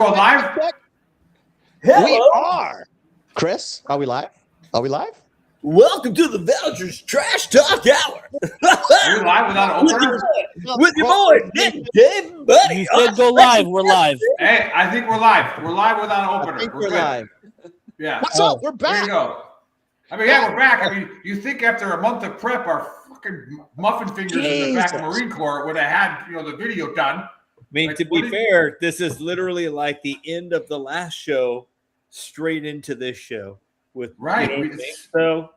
We're live? Hello. We are. Chris, are we live? Are we live? Welcome to the Vouchers Trash Talk Hour. Are we live without an opener? With your boy, Nick, Dave, Buddy. You said go live. We're live. Hey, I think we're live. We're live without an opener. I think We're we're good. live. Yeah. What's up? We're There you back. go. I mean, yeah, we're back. I mean, you think after a month of prep, our fucking muffin fingers in the back of Marine Corps would have had, the video done. I mean, Like, to be fair, this is literally like the end of the last show, straight into this show. With Right. So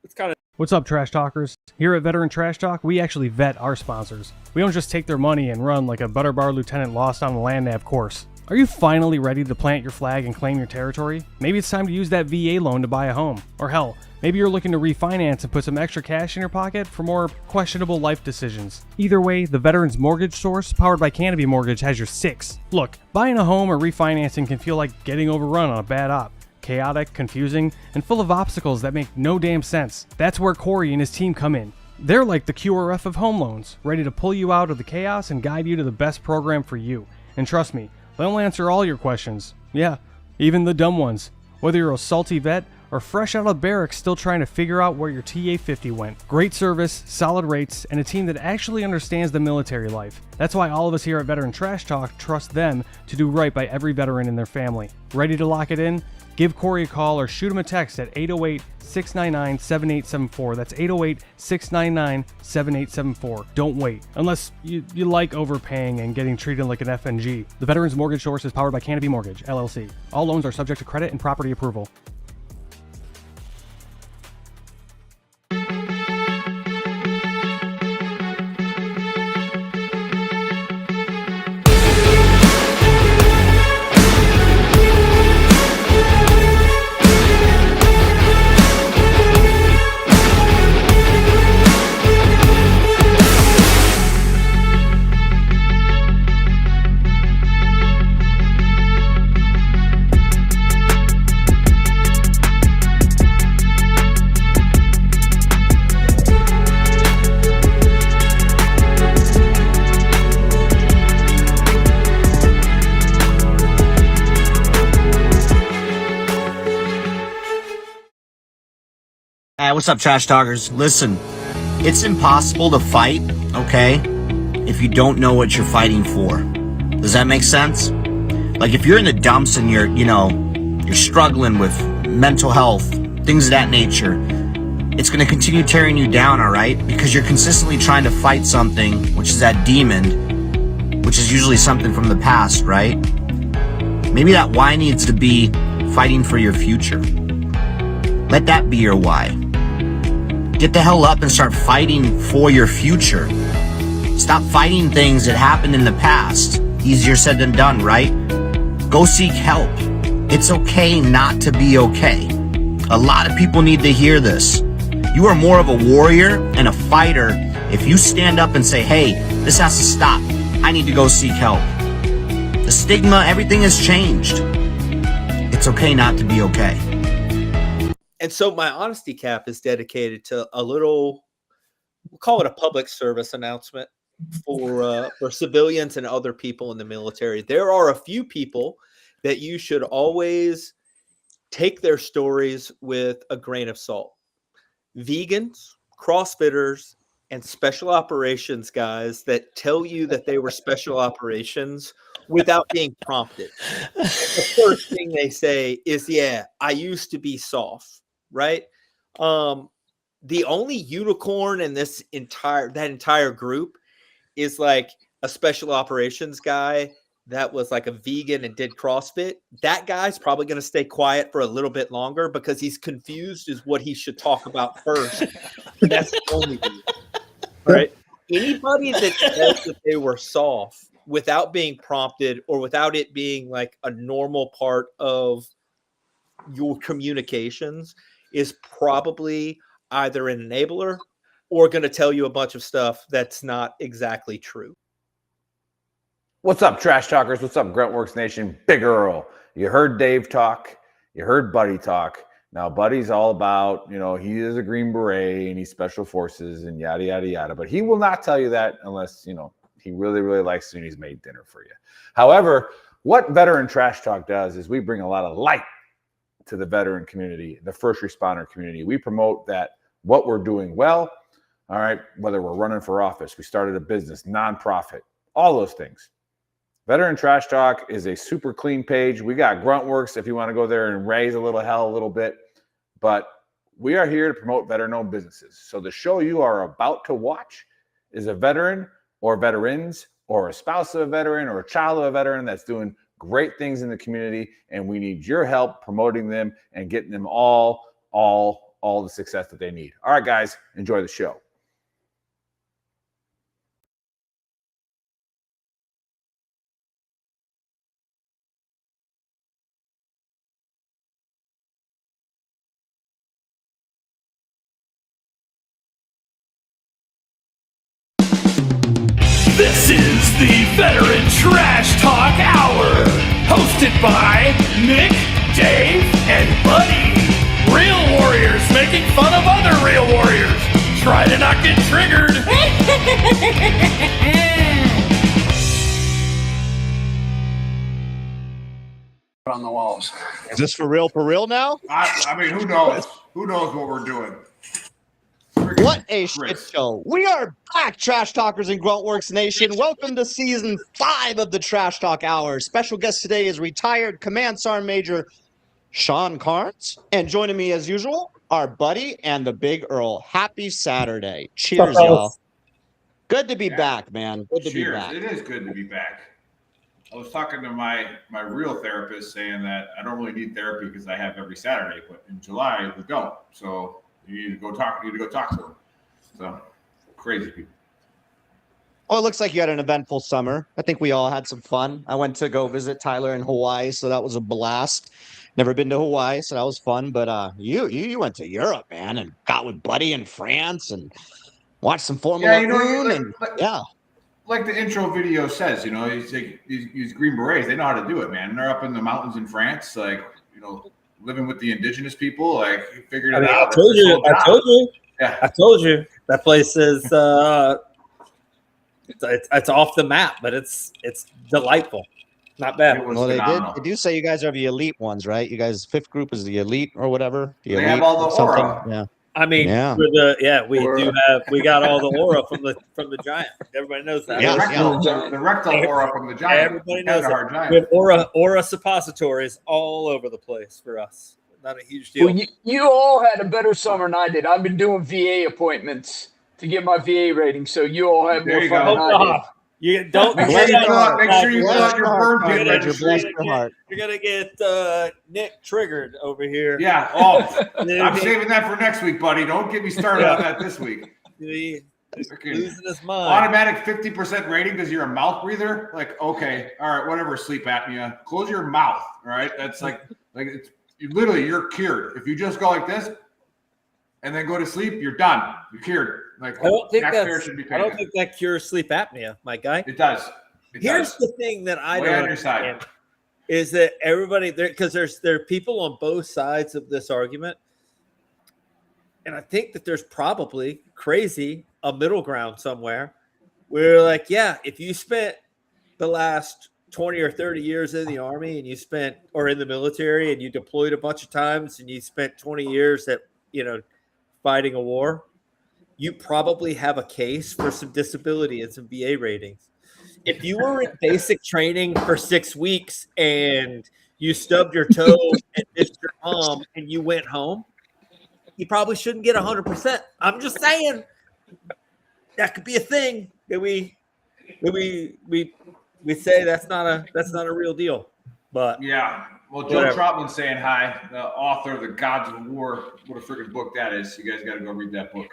it's kind of. What's up, Trash Talkers? Here at Veteran Trash Talk, we actually vet our sponsors. We don't just take their money and run like a Butterbar lieutenant lost on a land nav course. Are you finally ready to plant your flag and claim your territory? Maybe it's time to use that VA loan to buy a home. Or hell, maybe you're looking to refinance and put some extra cash in your pocket for more questionable life decisions. Either way, the Veterans Mortgage Source, powered by Canopy Mortgage, has your six. Look, buying a home or refinancing can feel like getting overrun on a bad op. Chaotic, confusing, and full of obstacles that make no damn sense. That's where Corey and his team come in. They're like the QRF of home loans, ready to pull you out of the chaos and guide you to the best program for you. And trust me, they'll answer all your questions. Yeah, even the dumb ones. Whether you're a salty vet or fresh out of barracks still trying to figure out where your TA-50 went. Great service, solid rates, and a team that actually understands the military life. That's why all of us here at Veteran Trash Talk trust them to do right by every veteran in their family. Ready to lock it in? Give Corey a call or shoot him a text at 808-699-7874. That's 808-699-7874. Don't wait. Unless you like overpaying and getting treated like an FNG. The Veterans Mortgage Source is powered by Canopy Mortgage, LLC. All loans are subject to credit and property approval. Hey, what's up, Trash Talkers? Listen, it's impossible to fight, okay, if you don't know what you're fighting for. Does that make sense? Like, if you're in the dumps and you're struggling with mental health, things of that nature, it's going to continue tearing you down, all right? Because you're consistently trying to fight something, which is that demon, which is usually something from the past, right? Maybe that why needs to be fighting for your future. Let that be your why. Get the hell up and start fighting for your future. Stop fighting things that happened in the past. Easier said than done, right? Go seek help. It's okay not to be okay. A lot of people need to hear this. You are more of a warrior and a fighter if you stand up and say, hey, this has to stop. I need to go seek help. The stigma, everything has changed. It's okay not to be okay. And so my honesty cap is dedicated to a little, we'll call it a public service announcement for civilians and other people in the military. There are a few people that you should always take their stories with a grain of salt. Vegans, CrossFitters, and special operations guys that tell you that they were special operations without being prompted. The first thing they say is, yeah, I used to be soft. Right. The only unicorn in that entire group is like a special operations guy that was like a vegan and did CrossFit. That guy's probably going to stay quiet for a little bit longer because he's confused as what he should talk about first. That's the only reason. Right. Anybody that says that they were soft without being prompted or without it being like a normal part of your communications is probably either an enabler or going to tell you a bunch of stuff that's not exactly true. What's up, Trash Talkers? What's up, Gruntworks Nation? Big Earl. You heard Dave talk. You heard Buddy talk. Now, Buddy's all about, he is a Green Beret and he's Special Forces and yada, yada, yada. But he will not tell you that unless, he really, really likes you and he's made dinner for you. However, What Veteran Trash Talk does is we bring a lot of light to the veteran community, the first responder community. We promote that what we're doing well, all right, whether we're running for office, we started a business, nonprofit, all those things. Veteran Trash Talk is a super clean page. We got Gruntworks if you want to go there and raise a little hell a little bit, but we are here to promote veteran-owned businesses. So the show you are about to watch is a veteran or veterans or a spouse of a veteran or a child of a veteran that's doing great things in the community, and we need your help promoting them and getting them all the success that they need. All right, guys, enjoy the show. This is the Veteran Trash Talk Hour, hosted by Nick, Dave, and Buddy. Real warriors making fun of other real warriors. Try to not get triggered. On the walls. Is this for real now? I mean, who knows? Who knows what we're doing? What a shit show. We are back, Trash Talkers and Gruntworks Nation. Welcome to season 5 of the Trash Talk Hour. Special guest today is retired Command Sergeant Major Sean Carnes. And joining me as usual, our buddy and the Big Earl. Happy Saturday. Cheers, y'all. Good to be back, man. Good to be back. It is good to be back. I was talking to my real therapist saying that I don't really need therapy because I have every Saturday, but in July we don't. So you need to go talk to them. So crazy people. Well, it looks like you had an eventful summer. I think we all had some fun. I went to go visit Tyler in Hawaii, so that was a blast. Never been to Hawaii, so that was fun. But you went to Europe, man, and got with Buddy in France and watched some Formula One. Like the intro video says, these Green Berets, they know how to do it, man. They're up in the mountains in France, living with the indigenous people, figured it out. I told you that place is it's off the map, but it's delightful. Not bad. Well, they do say you guys are the elite ones, right? You guys, 5th group is the elite or whatever. They have all the aura. Yeah. I mean, we got all the aura from the giant. Everybody knows that. The rectal aura from the giant. Everybody knows that. We have aura suppositories all over the place for us. Not a huge deal. Well, you all had a better summer than I did. I've been doing VA appointments to get my VA rating, so you all have more fun than I did. You don't make sure you fill out your burn pit registry. You're gonna get Nick triggered over here. Yeah. Oh, I'm saving that for next week, buddy. Don't get me started on that this week. He's losing his mind. Automatic 50% rating because you're a mouth breather. Okay, all right, whatever. Sleep apnea. Close your mouth. All right, that's it's you're cured. If you just go like this and then go to sleep, you're done. You're cured. I don't think that cures sleep apnea, my guy. It does. Here's the thing that I don't understand is that everybody there, because there are people on both sides of this argument, and I think that there's probably a middle ground somewhere where if you spent the last 20 or 30 years in the Army and or in the military and you deployed a bunch of times and you spent 20 years at fighting a war, you probably have a case for some disability and some VA ratings. If you were in basic training for 6 weeks and you stubbed your toe and missed your arm and you went home, you probably shouldn't get 100%. I'm just saying that could be a thing that we say that's not a real deal. But yeah. Well, Joe Trotman's saying hi, the author of The Gods of War. What a freaking book that is. You guys got to go read that book.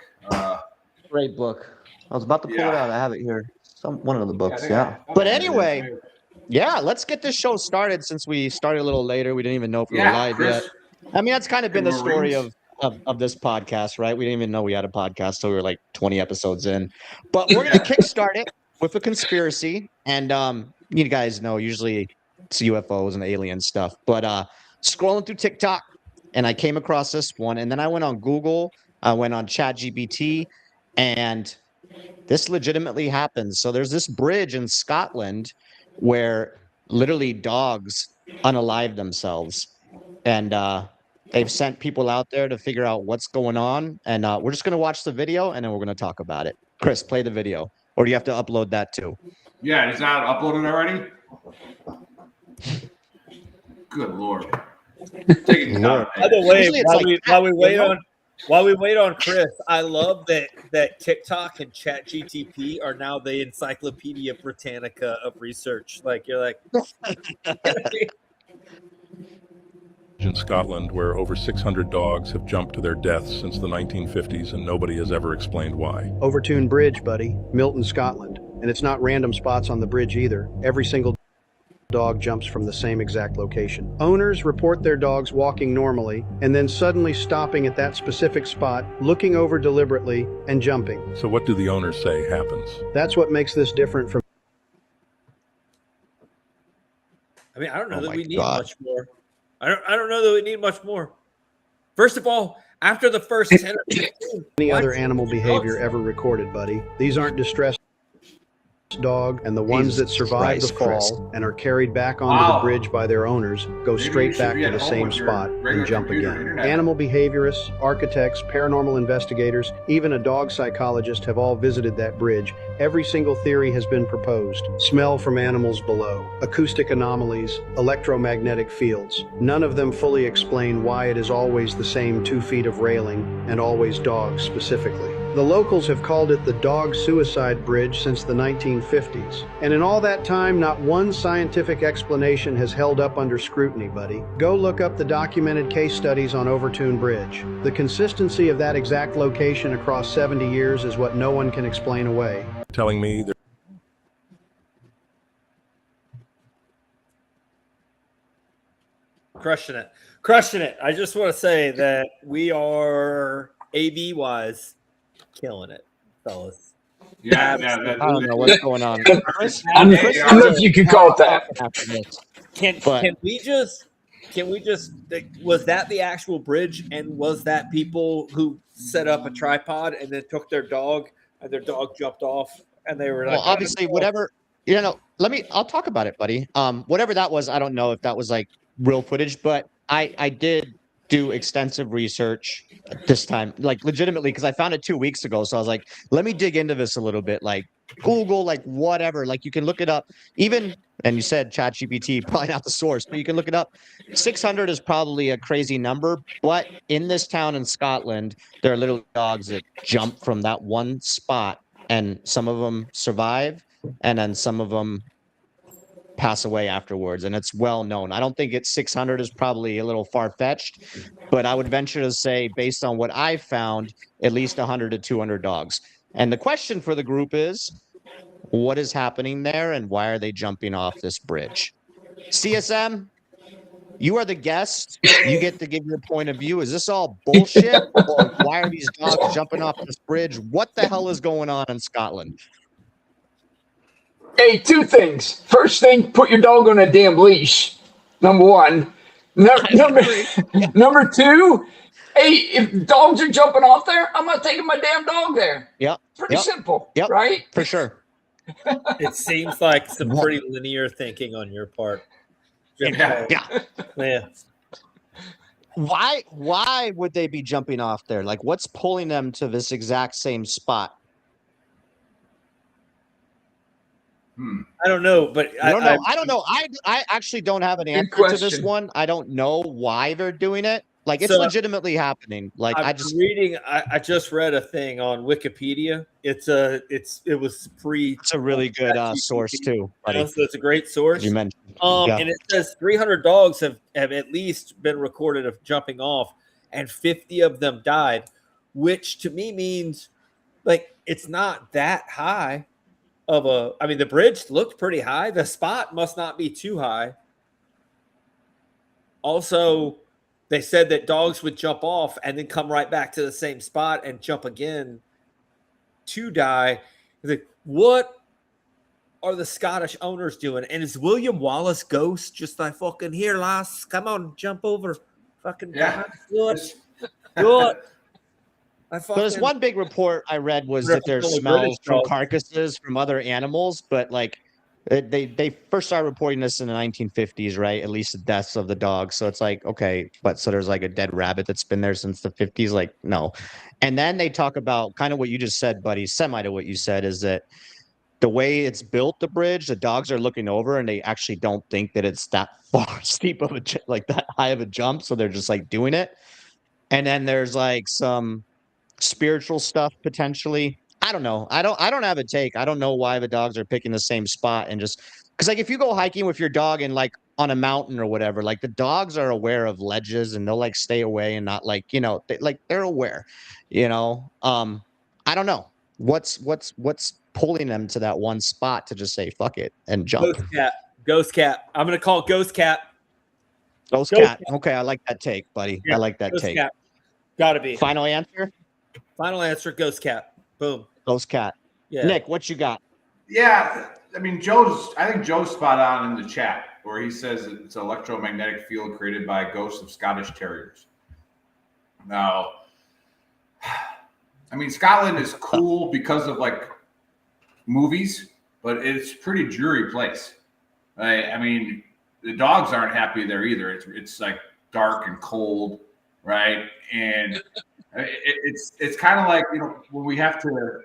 Great book. I was about to pull it out. I have it here. One of the books, But anyway, let's get this show started since we started a little later. We didn't even know if we were live yet. I mean, that's kind of been the story of this podcast, right? We didn't even know we had a podcast till we were 20 episodes in. But we're going to kickstart it with a conspiracy. And you guys know, usually it's UFOs and alien stuff. But scrolling through TikTok, and I came across this one. And then I went on Google. I went on ChatGPT. And this legitimately happens. So there's this bridge in Scotland where literally dogs unalive themselves. And they've sent people out there to figure out what's going on. And we're just going to watch the video and then we're going to talk about it. Chris, play the video. Or do you have to upload that too? Yeah, is that uploaded already? Good Lord. Taking Lord. By the way, Usually it's like while we wait on Chris, I love that TikTok and ChatGTP are now the Encyclopedia Britannica of research. Like you're like in Scotland, where over 600 dogs have jumped to their deaths since the 1950s, and nobody has ever explained why. Overtoun Bridge, buddy, Milton, Scotland. And it's not random spots on the bridge either. Every single dog jumps from the same exact location. Owners report their dogs walking normally and then suddenly stopping at that specific spot, looking over deliberately and jumping. So what do the owners say happens? That's what makes this different from... I mean, I don't know that my we need God. much more. I don't know that we need much more. First of all, after the first 10 or 15, any other animal behavior ever recorded, buddy. These aren't distressed dog, and the ones that survive the fall and are carried back onto the bridge by their owners go straight back to the same spot and jump again. Animal behaviorists, architects, paranormal investigators, even a dog psychologist have all visited that bridge. Every single theory has been proposed. Smell from animals below, acoustic anomalies, electromagnetic fields. None of them fully explain why it is always the same 2 feet of railing and always dogs specifically. The locals have called it the dog suicide bridge since the 1950s. And in all that time, not one scientific explanation has held up under scrutiny, buddy. Go look up the documented case studies on Overtoun Bridge. The consistency of that exact location across 70 years is what no one can explain away. Telling me that crushing it. I just want to say that we are AB wise killing it, fellas. Yeah, I don't know what's going on. Chris, I don't know if you could call it that. Can we just was that the actual bridge, and was that people who set up a tripod and then took their dog and their dog jumped off and they were like, well, obviously, whatever, I'll talk about it, buddy. Whatever that was, I don't know if that was like real footage, but I did do extensive research this time, like legitimately, because I found it 2 weeks ago. So I was like, let me dig into this a little bit, like Google, like whatever, like you can look it up. Even, and you said ChatGPT, probably not the source, but you can look it up. 600 is probably a crazy number, but in this town in Scotland, there are little dogs that jump from that one spot, and some of them survive, and then some of them pass away afterwards, and it's well known. I don't think it's 600 is probably a little far-fetched, but I would venture to say, based on what I've found, at least 100 to 200 dogs. And the question for the group is, what is happening there, and why are they jumping off this bridge? CSM, you are the guest. You get to give your point of view. Is this all bullshit, or why are these dogs jumping off this bridge? What the hell is going on in Scotland? Hey, 2 things. First thing, put your dog on a damn leash. Number 1. Number 2, hey, if dogs are jumping off there, I'm not taking my damn dog there. Yep. Pretty simple. Yep. Right? For sure. it seems like some pretty linear thinking on your part. Yeah. Why would they be jumping off there? Like, what's pulling them to this exact same spot? I don't know, but I don't know. I actually don't have an answer to this one. I don't know why they're doing it. Like, it's legitimately happening. Like, I just read a thing on Wikipedia. It's a really good source too. Buddy. So it's a great source. You mentioned, and it says 300 dogs have at least been recorded of jumping off, and 50 of them died, which to me means like it's not that high. The bridge looked pretty high. The spot must not be too high. Also, they said that dogs would jump off and then come right back to the same spot and jump again to die. Like, what are the Scottish owners doing? And is William Wallace ghost just like, fucking here, lass? Come on, jump over. Fucking good. There's one big report I read was that there's smells from carcasses from other animals, but like They first started reporting this in the 1950s, right? At least the deaths of the dogs. So it's like, okay, but so there's like a dead rabbit that's been there since the 50s. Like, no. And then they talk about kind of what you just said, buddy, semi to what you said, is that the way it's built, the bridge, the dogs are looking over and they actually don't think that it's that far steep of like that high of a jump. So they're just like doing it. And then there's like some spiritual stuff potentially. I don't know. I don't have a take. I don't know why the dogs are picking the same spot and just because like if you go hiking with your dog and like on a mountain or whatever, like the dogs are aware of ledges and they'll like stay away and not like, they're aware, I don't know. What's pulling them to that one spot to just say fuck it and jump. Ghost cat. I'm gonna call it Ghost Cat. Ghost cat. Okay, I like that take, buddy. Yeah, I like that Ghost take. Cat. Gotta be. Final answer? Final answer, Ghost Cat. Boom. Ghost cat. Yeah. Nick, what you got? Yeah, I mean, I think Joe's spot on in the chat where he says it's an electromagnetic field created by ghosts of Scottish terriers. Now, I mean, Scotland is cool because of like movies, but it's a pretty dreary place. I mean, the dogs aren't happy there either. It's like dark and cold, right? And it's kind of like, when we have to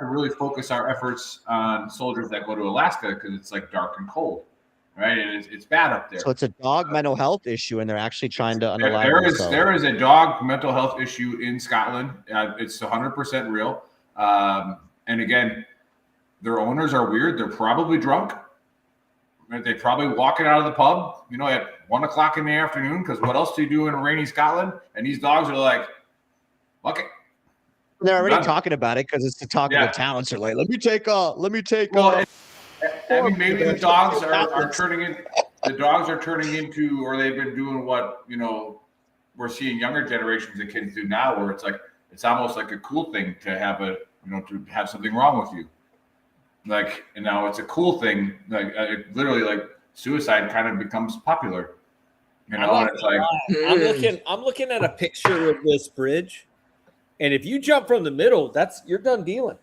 really focus our efforts on soldiers that go to Alaska because it's like dark and cold, right? And it's bad up there. So it's a dog mental health issue, and they're actually trying to unalive themselves. There is a dog mental health issue in Scotland. It's 100% real. And again, their owners are weird. They're probably drunk. They're probably walking out of the pub, at 1 o'clock in the afternoon. Because what else do you do in rainy Scotland? And these dogs are like, fuck it. They're already talking about it because it's the talk of the town. So like, let me take. I mean, maybe the dogs are turning in. The dogs are turning into, or they've been doing what we're seeing younger generations of kids do now, where it's almost like a cool thing to have to have something wrong with you. Like, and now it's a cool thing. Like literally, like suicide kind of becomes popular. And it's like I'm looking at a picture of this bridge. And if you jump from the middle, you're done dealing.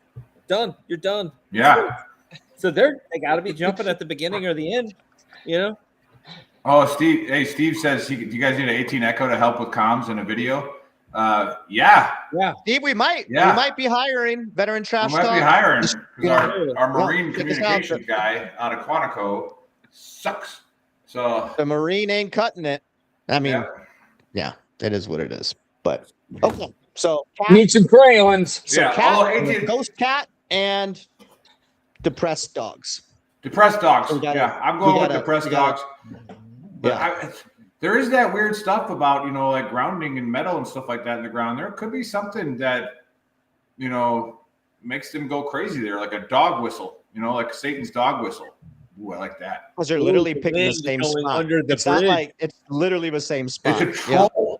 Done. You're done. Yeah. So they got to be jumping at the beginning or the end, Oh, Steve. Hey, Steve says, do you guys need an 18 Echo to help with comms in a video? Yeah. Steve, we might be hiring Veteran Trash Talk. We might be hiring because our Marine communications guy out of Quantico sucks. So the Marine ain't cutting it. I mean, yeah, it is what it is. But okay. So need some crayons. So ghost cat and depressed dogs. Depressed dogs. I'm going with depressed dogs. But there is that weird stuff about like grounding and metal and stuff like that in the ground. There could be something that makes them go crazy there, like a dog whistle. Like Satan's dog whistle. Ooh, I like that. Because they're literally picking the same spot. It's not like it's literally the same spot. It's a troll. Yeah.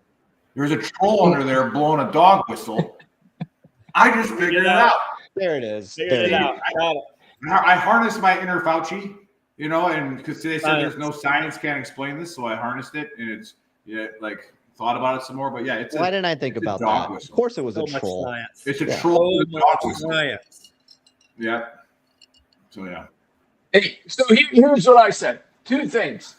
There's a troll under there blowing a dog whistle. I just figured it out. There it is. Figured it out. I got it. I harnessed my inner Fauci, and because they said there's no science can't explain this, so I harnessed it, and it's thought about it some more. But yeah, why didn't I think about that? Whistle. Of course, it was a troll. Science. It's a troll. Dog whistle. Science. Yeah. So yeah. Hey, so here's what I said. Two things.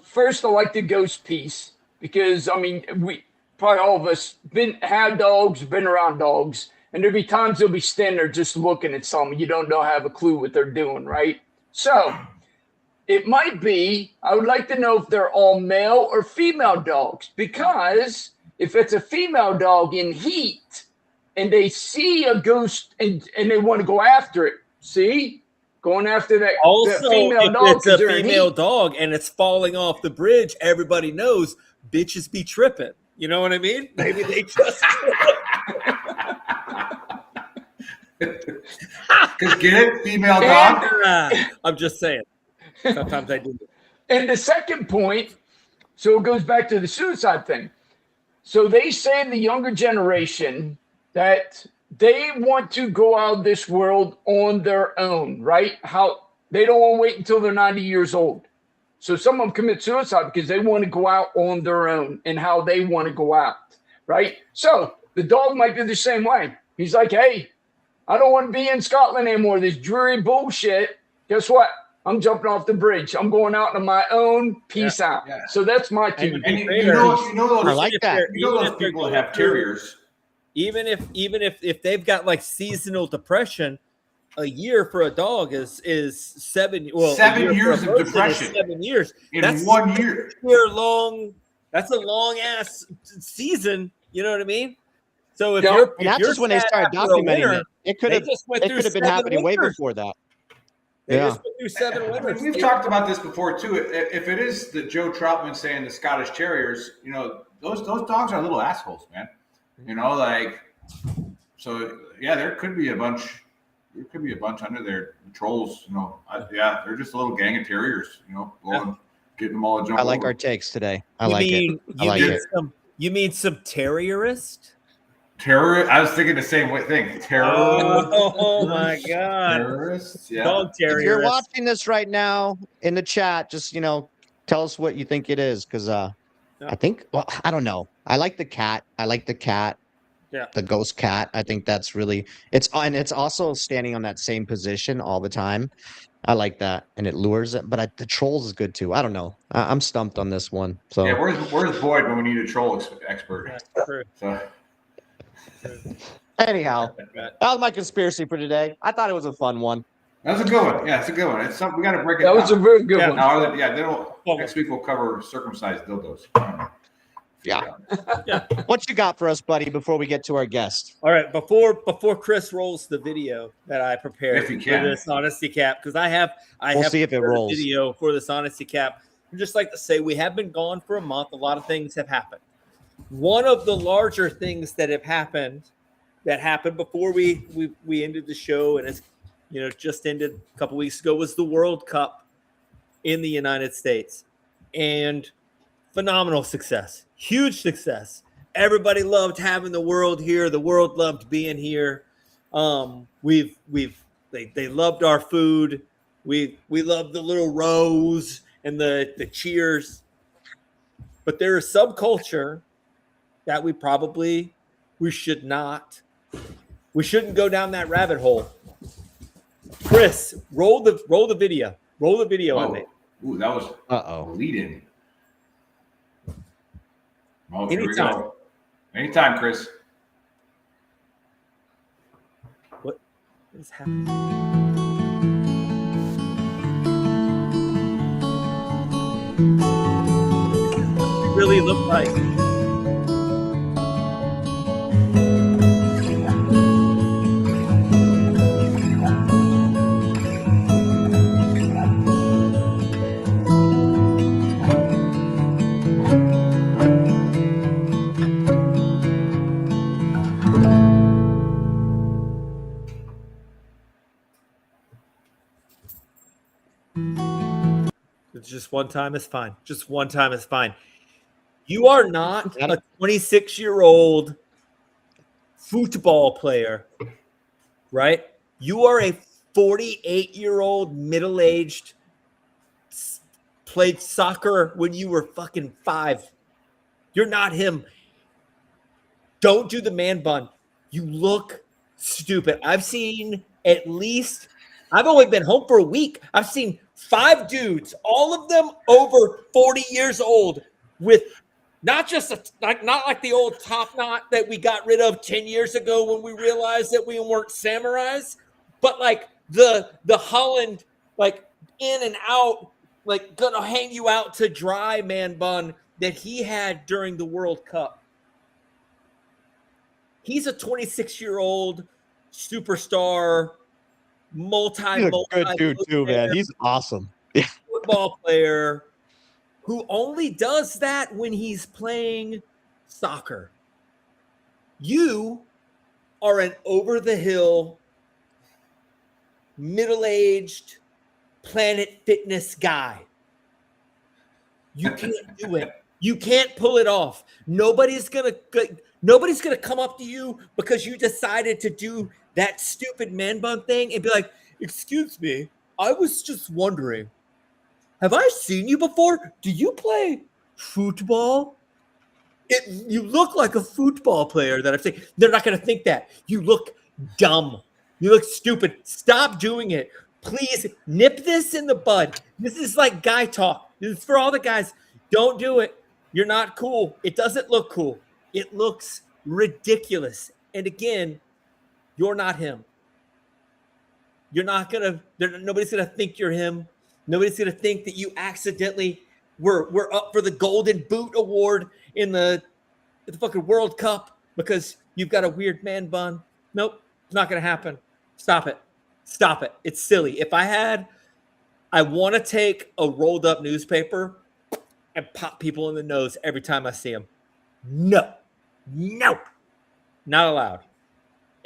First, I like the ghost piece because we probably all of us had dogs, been around dogs, and there'll be times they'll be standing there just looking at something. You don't have a clue what they're doing, right? So it might be. I would like to know if they're all male or female dogs, because if it's a female dog in heat and they see a ghost and they want to go after it, see? Going after that also, female if dog. It's a female dog and it's falling off the bridge. Everybody knows bitches be tripping. You know what I mean? Maybe they just. Because get it, female dog. I'm just saying. Sometimes I do. And the second point, so it goes back to the suicide thing. So they say in the younger generation that they want to go out of this world on their own, right? How they don't want to wait until they're 90 years old. So some of them commit suicide because they want to go out on their own and how they want to go out, right? So the dog might be the same way. He's like, hey, I don't want to be in Scotland anymore. This dreary bullshit. guess what? I'm jumping off the bridge. I'm going out on my own. Peace out. Yeah. So that's my team. And you know those, I like that. You know those people that have terriers. Even if they've got like seasonal depression, a year for a dog is 7 years of depression. 7 years In that's 1 year. Long. That's a long ass season. You know what I mean? So if Yeah. you're And that's just when they started documenting it. It could have been happening way before that. They just went through 7 I winters. mean, we've talked about this before too. If it is the Joe Troutman saying the Scottish Terriers, you know, those dogs are little assholes, man. You know, like, so yeah, there could be a bunch. There could be a bunch under there, trolls. You know, they're just a little gang of terriers. You know, getting them all to jump. I like over. our takes today. I like it. You mean some terrierist? Terror. I was thinking the same thing. Terror. Oh my god. Terrorists. Yeah. Dog terrierist. If you're watching this right now in the chat, just tell us what you think it is, because I think, well, I don't know. I like the cat. Yeah. The ghost cat. I think that's really it's also standing on that same position all the time. I like that, and it lures it. But the trolls is good too. I don't know. I'm stumped on this one. So yeah, where's Boyd when we need a troll expert? Yeah, true. So. Anyhow, that was my conspiracy for today. I thought it was a fun one. That was a good one. Yeah, it's a good one. It's something we got to break it That down. was a very good one. Next week we'll cover circumcised dildos. Yeah. What you got for us, buddy, before we get to our guest? All right, before Chris rolls the video that I prepared If he for can. this honesty cap, because I have see if it prepared a rolls. video for this honesty cap. I'd just like to say we have been gone for a month. A lot of things have happened. One of the larger things that happened before we ended the show, and it's just ended a couple weeks ago, was the World Cup in the United States, and phenomenal success, huge success. Everybody loved having the world here. The world loved being here. They loved our food. We loved the little rows and the cheers. But there is subculture that we shouldn't go down that rabbit hole. Chris, roll the video. Roll the video on me. Ooh, that was lead in. Oh, here we go. Anytime, Chris. What is happening? You really look like. Just one time is fine. Just one time is fine. You are not a 26-year-old football player, right? You are a 48-year-old middle-aged, played soccer when you were fucking 5. You're not him. Don't do the man bun. You look stupid. I've only been home for a week. I've seen 5 dudes, all of them over 40 years old, with not like the old top knot that we got rid of 10 years ago when we realized that we weren't samurais, but like the Holland, like in and out, like gonna hang you out to dry man bun that he had during the World Cup. He's a 26-year-old superstar, He's a good dude too, man. He's awesome. Football player who only does that when he's playing soccer. You are an over-the-hill, middle-aged, Planet Fitness guy. You can't do it. You can't pull it off. Nobody's gonna come up to you because you decided to do that stupid man bun thing and be like, "Excuse me, I was just wondering, have I seen you before? Do you play football? You look like a football player that I've seen." They're not going to think that. You look dumb. You look stupid. Stop doing it. Please nip this in the bud. This is like guy talk. This is for all the guys. Don't do it. You're not cool. It doesn't look cool. It looks ridiculous. And again, you're not him. You're not gonna. Nobody's gonna think you're him. Nobody's gonna think that you accidentally were up for the Golden Boot Award in the fucking World Cup because you've got a weird man bun. Nope, it's not gonna happen. Stop it. Stop it. It's silly. I want to take a rolled up newspaper and pop people in the nose every time I see them. No, not allowed.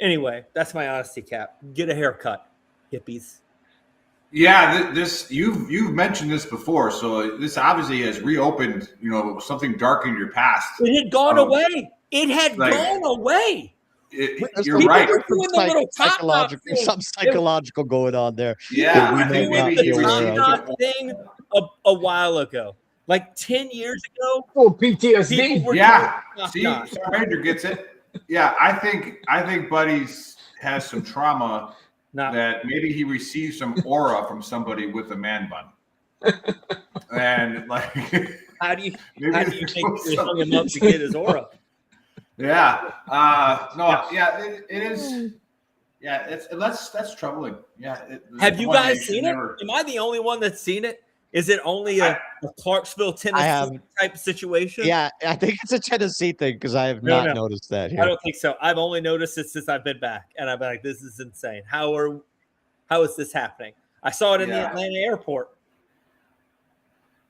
Anyway, that's my honesty cap. Get a haircut, hippies. Yeah, you've mentioned this before, so this obviously has reopened, something dark in your past. It had gone away. It had gone away. You're right. Some psychological going on there. Yeah, I think maybe the top knot thing a while ago, like 10 years ago. Oh, PTSD. See, Ranger gets it. Yeah, I think Buddy's has some trauma that maybe he received some aura from somebody with a man bun, and like, how do you think you hung him up to get his aura? Yeah. It is. Yeah, that's troubling. Yeah. Have you guys seen it? Am I the only one that's seen it? Is it only a Clarksville, Tennessee type situation? Yeah, I think it's a Tennessee thing because I have not noticed that here. I don't think so. I've only noticed it since I've been back, and I've been like, "This is insane. How is this happening?" I saw it in the Atlanta airport.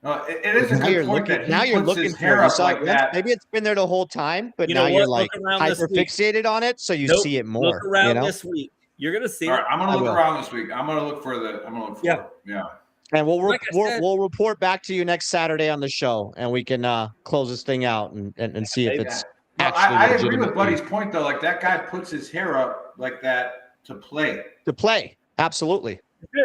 It is a good point that now you're looking for it. Like that. Maybe it's been there the whole time, but now you're like hyper fixated on it, so you see it more. Look around this week. You're gonna see. All right, I'm gonna look around this week. I'm gonna look for it. Yeah. And we'll report back to you next Saturday on the show, and we can close this thing out and see if it's. I agree with Buddy's point though. Like that guy puts his hair up like that to play. To play, absolutely.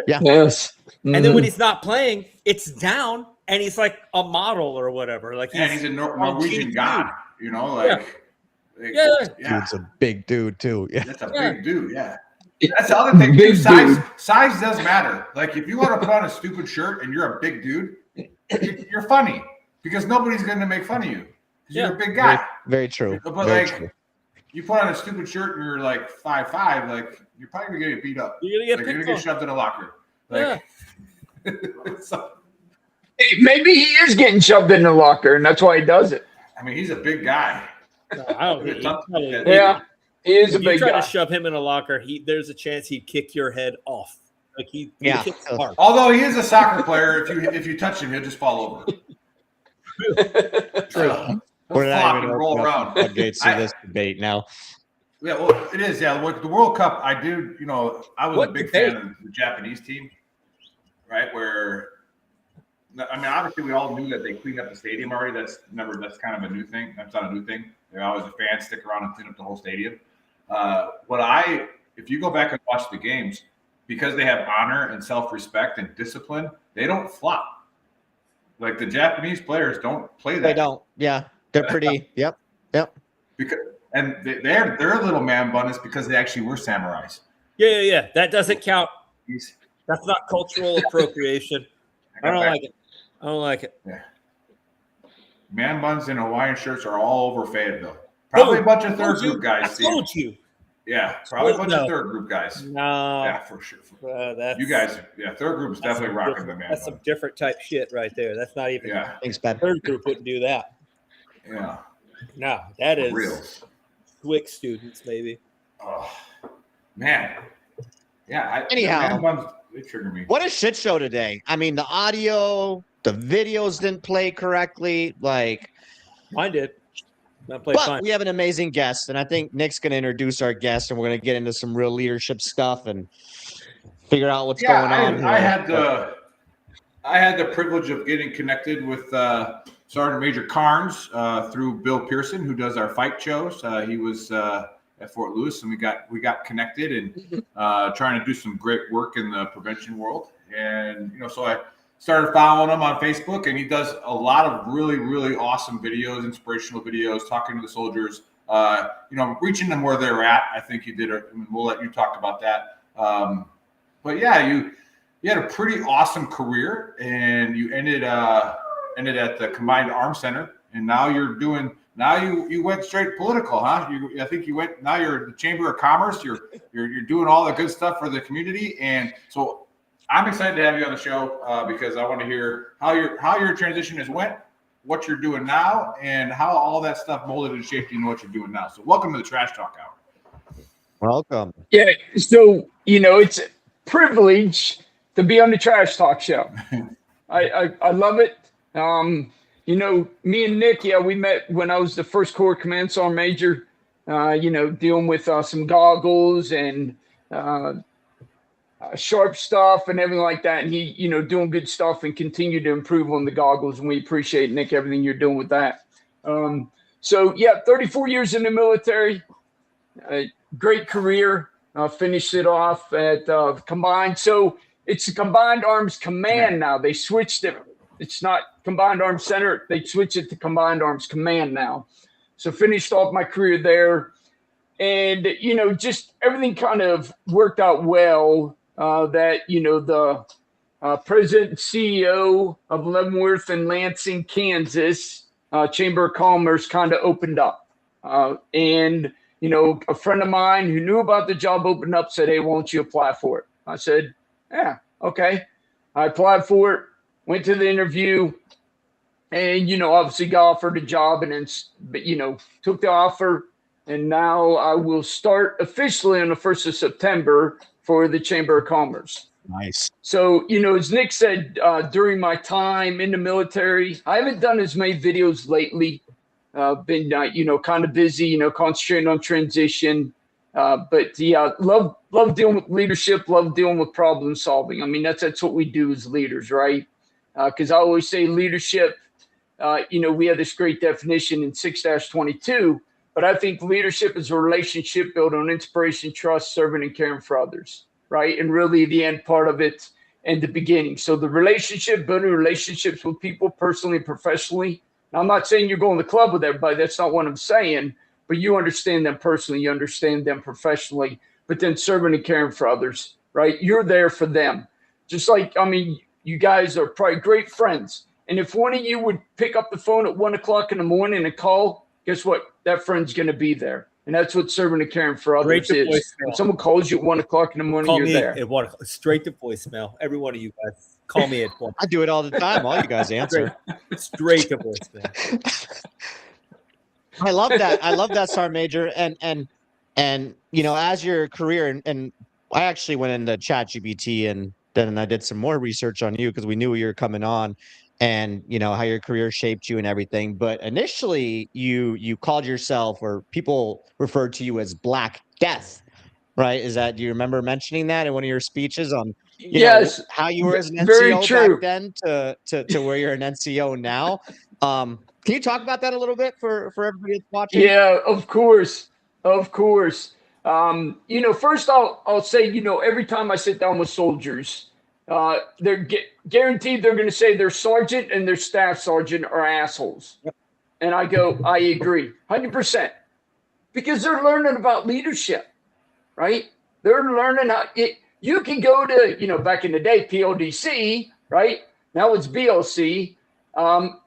Yeah. Yes. Mm-hmm. And then when he's not playing, it's down. And he's like a model or whatever. Like he's a Norwegian god, Dude's a big dude too. Yeah, that's a big dude. Yeah, that's the other thing too. Size does matter. Like if you want to put on a stupid shirt and you're a big dude, you're funny because nobody's going to make fun of you because you're a big guy. Very true. But you put on a stupid shirt and you're like 5'5", like you're probably going to get beat up. You're going to get shoved in a locker. Like, maybe he is getting shoved in the locker, and that's why he does it. I mean, he's a big guy. No, I don't think he is a big guy. You try to shove him in a locker, there's a chance he'd kick your head off. Like he kicks hard. Although he is a soccer player, if you touch him, he'll just fall over. True. We're not even roll around. Gates to this debate now. Yeah, well, it is. Yeah, the World Cup. I do. I was a big fan of the Japanese team, right? Where. I mean, obviously, we all knew that they cleaned up the stadium already. That's kind of a new thing. That's not a new thing. They're always a fan, stick around and clean up the whole stadium. If you go back and watch the games, because they have honor and self-respect and discipline, they don't flop. Like the Japanese players don't play that. They don't. Yeah, they're pretty. Yep. And their little man bun is because they actually were samurais. Yeah. That doesn't count. That's not cultural appropriation. I don't like it. Yeah. Man buns and Hawaiian shirts are all over Fayetteville. Probably a bunch of third group guys. I told you. Yeah, probably a bunch of third group guys. No. Yeah, for sure. You guys, third group is definitely rocking the man. That's some different type shit right there. That's not even. Yeah. Thanks, Ben. Third group wouldn't do that. Yeah. No, that is real. SWIC students, maybe. Oh, man. Yeah. Anyhow. Man buns, they trigger me. What a shit show today. I mean, the audio, the videos didn't play correctly. Like, mine did. But fine. We have an amazing guest, and I think Nick's going to introduce our guest, and we're going to get into some real leadership stuff and figure out what's going on. I had the privilege of getting connected with Sergeant Major Carnes through Bill Pearson, who does our fight shows. He was at Fort Lewis, and we got connected and trying to do some great work in the prevention world. And so I started following him on Facebook, and he does a lot of really, really awesome videos, inspirational videos, talking to the soldiers, reaching them where they're at. I think he did it. We'll let you talk about that. But yeah, you had a pretty awesome career, and you ended at the Combined Arms Center, and now you went straight political, huh? I think you went. Now you're the Chamber of Commerce. You're doing all the good stuff for the community, and so I'm excited to have you on the show because I want to hear how your transition has went, what you're doing now, and how all that stuff molded and shaped you into what you're doing now. So welcome to the Trash Talk Hour. Welcome. Yeah. So, it's a privilege to be on the Trash Talk show. I love it. Me and Nick, we met when I was the first Corps Command Sergeant Major, dealing with some goggles and sharp stuff and everything like that. And he, doing good stuff and continue to improve on the goggles. And we appreciate, Nick, everything you're doing with that. 34 years in the military, great career. Finished it off at Combined. So it's the Combined Arms Command now. They switched it. It's not Combined Arms Center. They switched it to Combined Arms Command now. So finished off my career there. And, just everything kind of worked out well that, the president and CEO of Leavenworth and Lansing, Kansas, Chamber of Commerce kind of opened up. And a friend of mine who knew about the job opened up, said, "Hey, won't you apply for it?" I said, "Yeah, okay." I applied for it, went to the interview, and, obviously got offered a job and then, took the offer. And now I will start officially on the 1st of September for the Chamber of Commerce. Nice. So, as Nick said, during my time in the military, I haven't done as many videos lately. Been, kind of busy, concentrating on transition. But yeah, love dealing with leadership, love dealing with problem solving. I mean, that's what we do as leaders, right? Because I always say leadership, we have this great definition in 6-22, but I think leadership is a relationship built on inspiration, trust, serving, and caring for others, right? And really the end part of it and the beginning. So the relationship, building relationships with people personally and professionally. Now, I'm not saying you're going to the club with everybody. That's not what I'm saying. But you understand them personally. You understand them professionally. But then serving and caring for others, right? You're there for them. Just like, you guys are probably great friends. And if one of you would pick up the phone at 1 o'clock in the morning and call, guess what? That friend's going to be there. And that's what serving and caring for others is. When someone calls you at 1 o'clock in the morning, you're there. At 1 o'clock, straight to voicemail. Every one of you guys. Call me at 1. I do it all the time. All you guys answer. Straight to voicemail. I love that, Sergeant Major. And as your career, and I actually went into ChatGPT and then I did some more research on you because we knew you were coming on and, how your career shaped you and everything. But initially you called yourself, or people referred to you as Black Death, right? Do you remember mentioning that in one of your speeches on yes, how you were as an very NCO true. back then to where you're an NCO now? Can you talk about that a little bit for everybody that's watching? Yeah, of course. First I'll say, every time I sit down with soldiers, they're guaranteed they're going to say their sergeant and their staff sergeant are assholes. Yep. And I go, I agree 100%, because they're learning about leadership, right? They're learning how you can go to, back in the day, PLDC, right? Now it's BLC.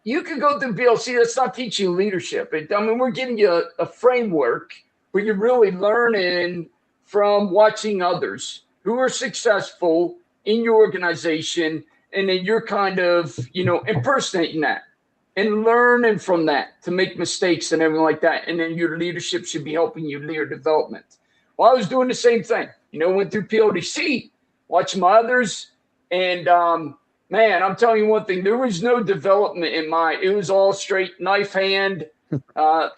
You can go through BLC. That's not teaching you leadership. We're giving you a framework where you're really learning from watching others who are successful in your organization. And then you're kind of, impersonating that and learning from that to make mistakes and everything like that. And then your leadership should be helping you leader development. Well, I was doing the same thing, went through PLDC, watched my others. And, man, I'm telling you one thing, there was no development in it was all straight knife hand.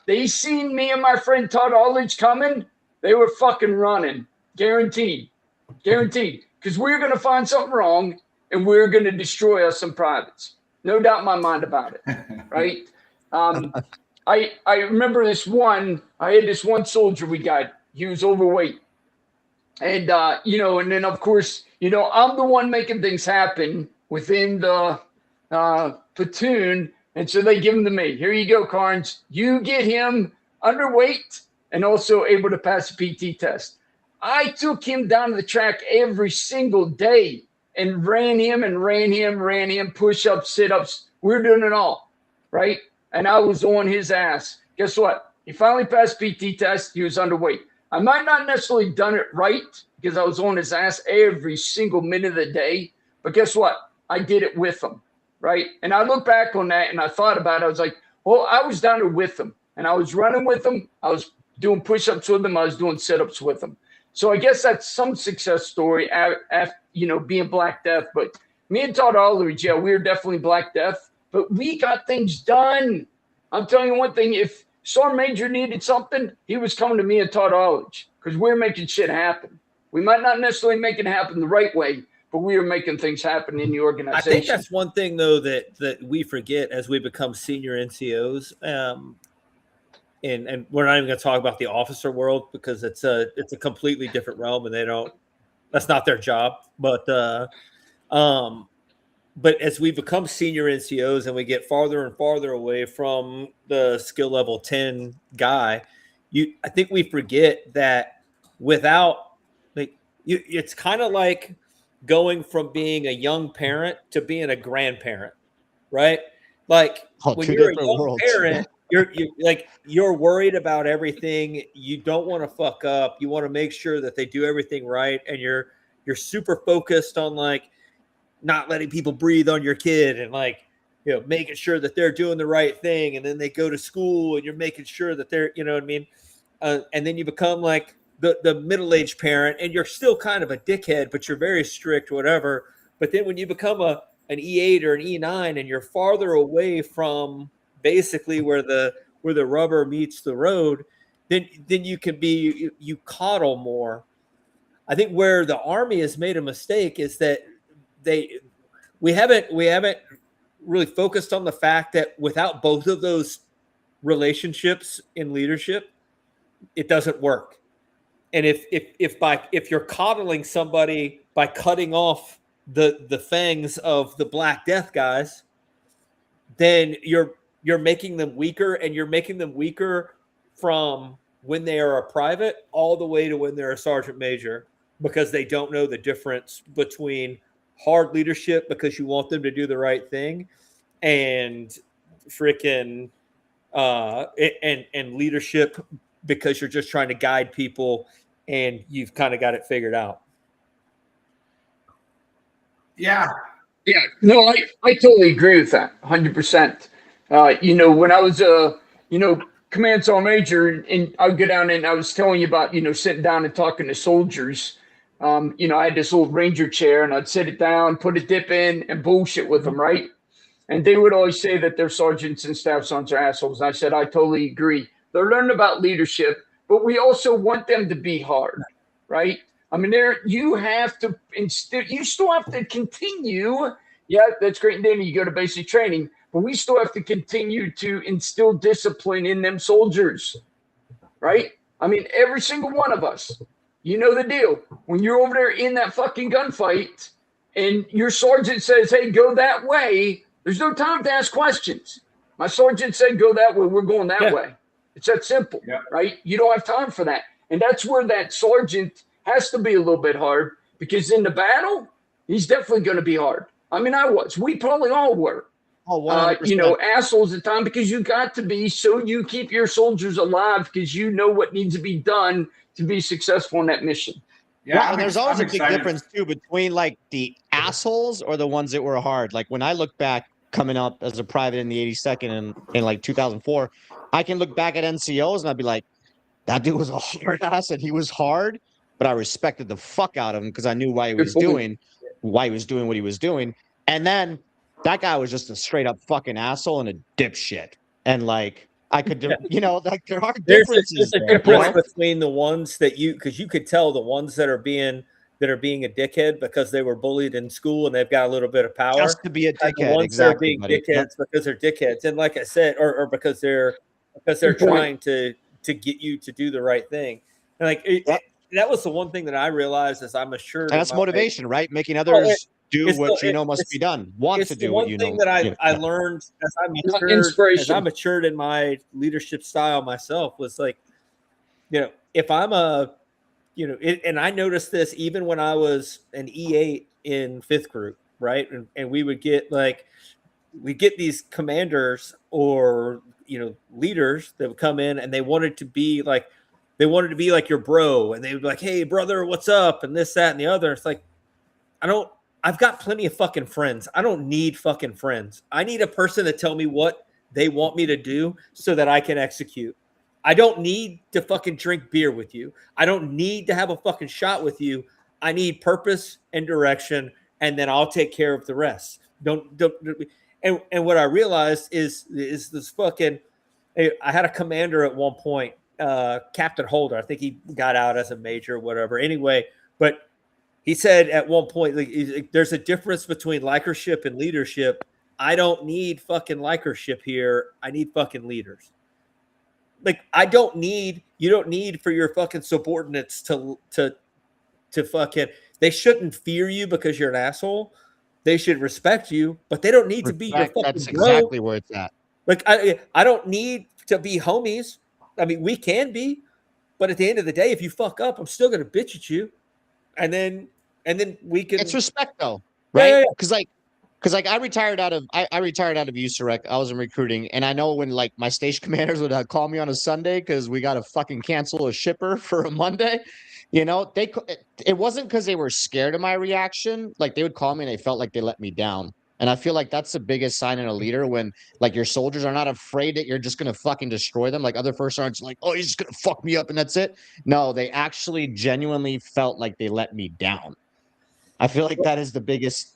They seen me and my friend Todd Aldridge coming. They were fucking running. Guaranteed. Because we're going to find something wrong and we're going to destroy us some privates. No doubt in my mind about it. Right. I remember I had this one soldier we got. He was overweight. And, and then of course, I'm the one making things happen within the platoon. And so they give him to me. Here you go, Carnes. You get him underweight and also able to pass a PT test. I took him down to the track every single day and ran him, push-ups, sit-ups. We were doing it all, right? And I was on his ass. Guess what? He finally passed PT test. He was underweight. I might not necessarily done it right because I was on his ass every single minute of the day. But guess what? I did it with him, right? And I look back on that and I thought about it. I was like, well, I was down there with him. And I was running with him. I was doing push-ups with him. I was doing sit-ups with him. So I guess that's some success story, after, being Black Death. But me and Todd Aldridge, yeah, we were definitely Black Death. But we got things done. I'm telling you one thing. If Sergeant Major needed something, he was coming to me and Todd Aldridge because we were making shit happen. We might not necessarily make it happen the right way, but we were making things happen in the organization. I think that's one thing, though, that we forget as we become senior NCOs. And we're not even going to talk about the officer world because it's a completely different realm, and that's not their job. But as we become senior NCOs and we get farther and farther away from the skill level 10 guy, I think we forget that without it's kind of like going from being a young parent to being a grandparent, right? Like when you're a young parent, you're worried about everything. You don't want to fuck up. You want to make sure that they do everything right, and you're super focused on like not letting people breathe on your kid and making sure that they're doing the right thing. And then they go to school and you're making sure that they're, you know what I mean? And then you become like the middle-aged parent, and you're still kind of a dickhead, but you're very strict, whatever. But then when you become an E8 or an E9 and you're farther away from basically where the rubber meets the road, then you coddle more. I think where the Army has made a mistake is that we haven't really focused on the fact that without both of those relationships in leadership, it doesn't work. And if you're coddling somebody by cutting off the fangs of the Black Death guys, then you're making them weaker, and you're making them weaker from when they are a private all the way to when they're a sergeant major, because they don't know the difference between hard leadership because you want them to do the right thing and freaking and leadership because you're just trying to guide people and you've kind of got it figured out. Yeah. No, I totally agree with that 100%. When I was command sergeant major, and I would go down and I was telling you about, sitting down and talking to soldiers. I had this old Ranger chair, and I'd sit it down, put a dip in, and bullshit with them, right? And they would always say that their sergeants and staff sergeants are assholes. And I said, I totally agree. They're learning about leadership, but we also want them to be hard, right? I mean, you still have to continue. Yeah, that's great and dandy. You go to basic training, but we still have to continue to instill discipline in them soldiers, right? I mean, every single one of us, you know the deal. When you're over there in that fucking gunfight and your sergeant says, hey, go that way, there's no time to ask questions. My sergeant said, go that way. We're going that way. It's that simple, right? You don't have time for that. And that's where that sergeant has to be a little bit hard, because in the battle, he's definitely going to be hard. I mean, we probably all were. Oh, assholes at the time, because you got to be, so you keep your soldiers alive, because you know what needs to be done to be successful in that mission. Yeah, and there's always a big difference too between like the assholes or the ones that were hard. Like when I look back coming up as a private in the 82nd in like 2004, I can look back at NCOs and I'd be like, that dude was a hard ass and he was hard, but I respected the fuck out of him because I knew why he was doing what he was doing. And then that guy was just a straight up fucking asshole and a dipshit. And like I could, there are differences. There's a difference between the ones that because you could tell the ones that are being a dickhead because they were bullied in school and they've got a little bit of power. Just to be a dickhead, the ones exactly. That are being dickheads because they're dickheads, and like I said, or because they're trying to get you to do the right thing. And like that was the one thing that I realized as I matured. And that's motivation, right? Making others do what you know must be done. Want to do what you know. One thing that I learned as I matured in my leadership style myself was like, if I'm and I noticed this even when I was an E8 in 5th group, right? And we would get these commanders or leaders that would come in and they wanted to be like your bro, and they would be like, hey brother, what's up, and this, that, and the other. It's like, I've got plenty of fucking friends. I don't need fucking friends. I need a person to tell me what they want me to do so that I can execute. I don't need to fucking drink beer with you. I don't need to have a fucking shot with you. I need purpose and direction, and then I'll take care of the rest. Don't. And what I realized is this fucking. I had a commander at one point, Captain Holder. I think he got out as a major or whatever. Anyway, but he said at one point, like, there's a difference between likership and leadership. I don't need fucking likership here. I need fucking leaders. Like, you don't need for your fucking subordinates to fucking, they shouldn't fear you because you're an asshole. They should respect you, but they don't need to be your fucking That's bro. exactly where it's at. Like, I don't need to be homies. I mean, we can be, but at the end of the day, if you fuck up, I'm still gonna bitch at you, and then we can. It's respect, though, right? Yeah. Because I retired out of USAREC. I was in recruiting, and I know when like my station commanders would call me on a Sunday because we got to fucking cancel a shipper for a Monday. It wasn't because they were scared of my reaction. Like, they would call me and they felt like they let me down. And I feel like that's the biggest sign in a leader, when like your soldiers are not afraid that you're just going to fucking destroy them. Like other first sergeants, like, oh, he's just going to fuck me up and that's it. No, they actually genuinely felt like they let me down. I feel like that is the biggest,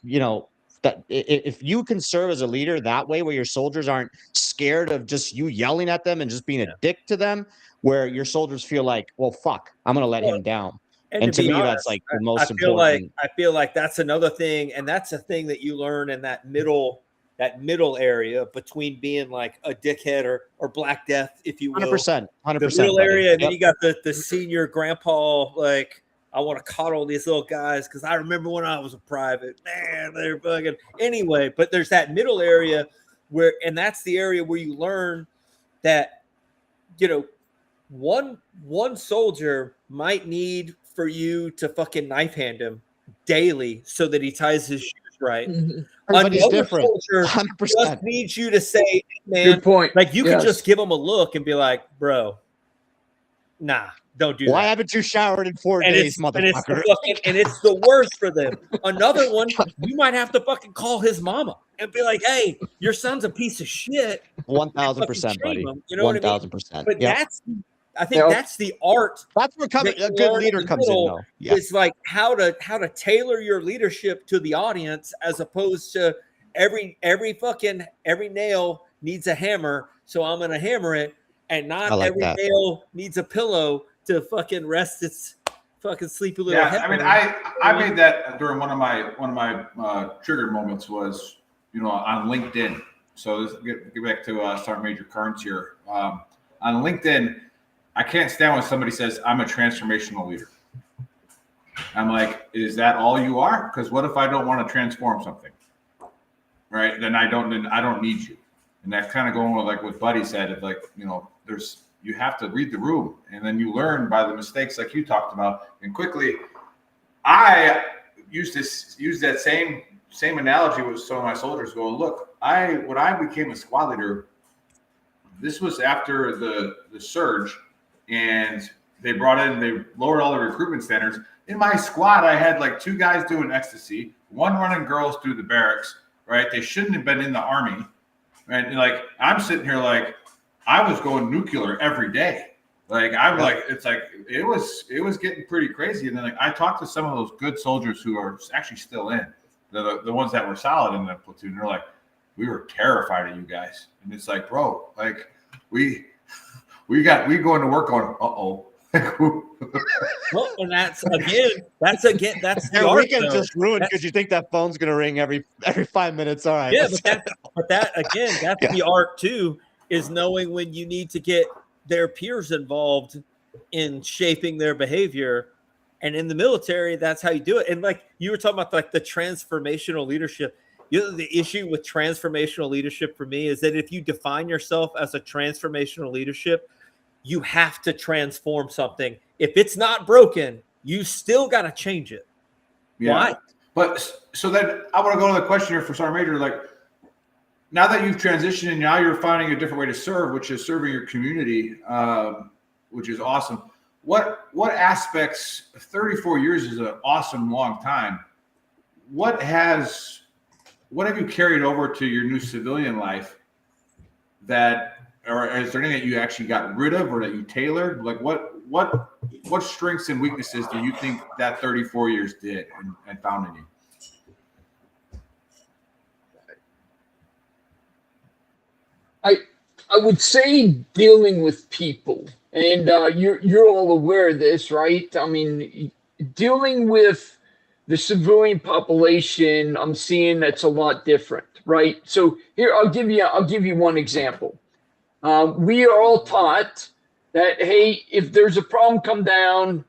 that if you can serve as a leader that way, where your soldiers aren't scared of just you yelling at them and just being a dick to them, where your soldiers feel like, well, fuck, I'm going to let him down. And to me, honest, that's like the most important. I feel like that's another thing, and that's a thing that you learn in that middle area between being like a dickhead or Black Death, if you will. 100%. The middle area, and then you got the senior grandpa, like, I want to coddle these little guys because I remember when I was a private. Man, they're fucking anyway. But there's that middle area and that's the area where you learn that, one soldier might need for you to fucking knife hand him daily so that he ties his shoes right. Everybody's different. Soldier 100%. just needs you to say, man, Good point. like, you Yes. can just give him a look and be like, bro, nah, don't do Why that. haven't you showered in 4 And days, it's motherfucker? and it's the worst for them. Another one, you might have to fucking call his mama and be like, hey, your son's a piece of shit. 1,000%, buddy. You know what I mean? 1,000%. But Yeah. I think that's the art. That's where a good leader comes in, though. Yeah. It's like how to tailor your leadership to the audience, as opposed to every nail needs a hammer, so I'm gonna hammer it, and not every nail needs a pillow to fucking rest its fucking sleepy little head. I mean, I made that during one of my trigger moments was, on LinkedIn. So let's get back to Sergeant Major Kearns here. On LinkedIn, I can't stand when somebody says I'm a transformational leader. I'm like, is that all you are? Because what if I don't want to transform something? Right? Then I don't need you. And that's kind of going with like what Buddy said. It's like, you have to read the room, and then you learn by the mistakes like you talked about. And quickly, I used that same analogy with some of my soldiers going, look, when I became a squad leader, this was after the surge, and they lowered all the recruitment standards. In my squad, I had like 2 guys doing ecstasy, 1 running girls through the barracks, right? They shouldn't have been in the Army. And like, I'm sitting here like, I was going nuclear every day. Like, I'm like, it's like, it was getting pretty crazy. And then like, I talked to some of those good soldiers who are actually still in, the ones that were solid in the platoon. They're like, we were terrified of you guys. And it's like, bro, like we going to work on, uh-oh. Well, and that's the art, weekend though. just ruined because you think that phone's gonna ring every 5 minutes. All right. Yeah, but that's the art too, is knowing when you need to get their peers involved in shaping their behavior. And in the military, that's how you do it. And like you were talking about, like the transformational leadership. The issue with transformational leadership for me is that if you define yourself as a transformational leadership, you have to transform something. If it's not broken, you still got to change it. Yeah. Why? But so then I want to go to the question here for Sergeant Major. Like, now that you've transitioned and now you're finding a different way to serve, which is serving your community, which is awesome. What aspects? 34 years is an awesome long time. What have you carried over to your new civilian life or is there anything that you actually got rid of or that you tailored? Like what strengths and weaknesses do you think that 34 years did and found in you? I would say dealing with people, and you're all aware of this, right? I mean, dealing with the civilian population, I'm seeing that's a lot different, right? So here, I'll give you one example. We are all taught that, hey, if there's a problem come down,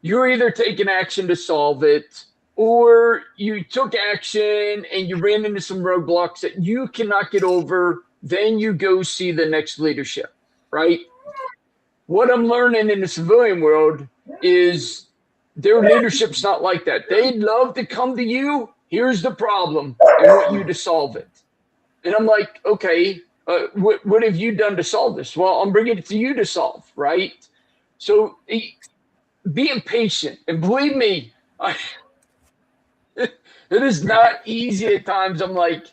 you're either taking action to solve it, or you took action and you ran into some roadblocks that you cannot get over. Then you go see the next leadership, right? What I'm learning in the civilian world is their leadership's not like that. They'd love to come to you. Here's the problem. I want you to solve it. And I'm like, okay, what have you done to solve this? Well, I'm bringing it to you to solve, right? So being patient, and believe me, it is not easy at times. I'm like,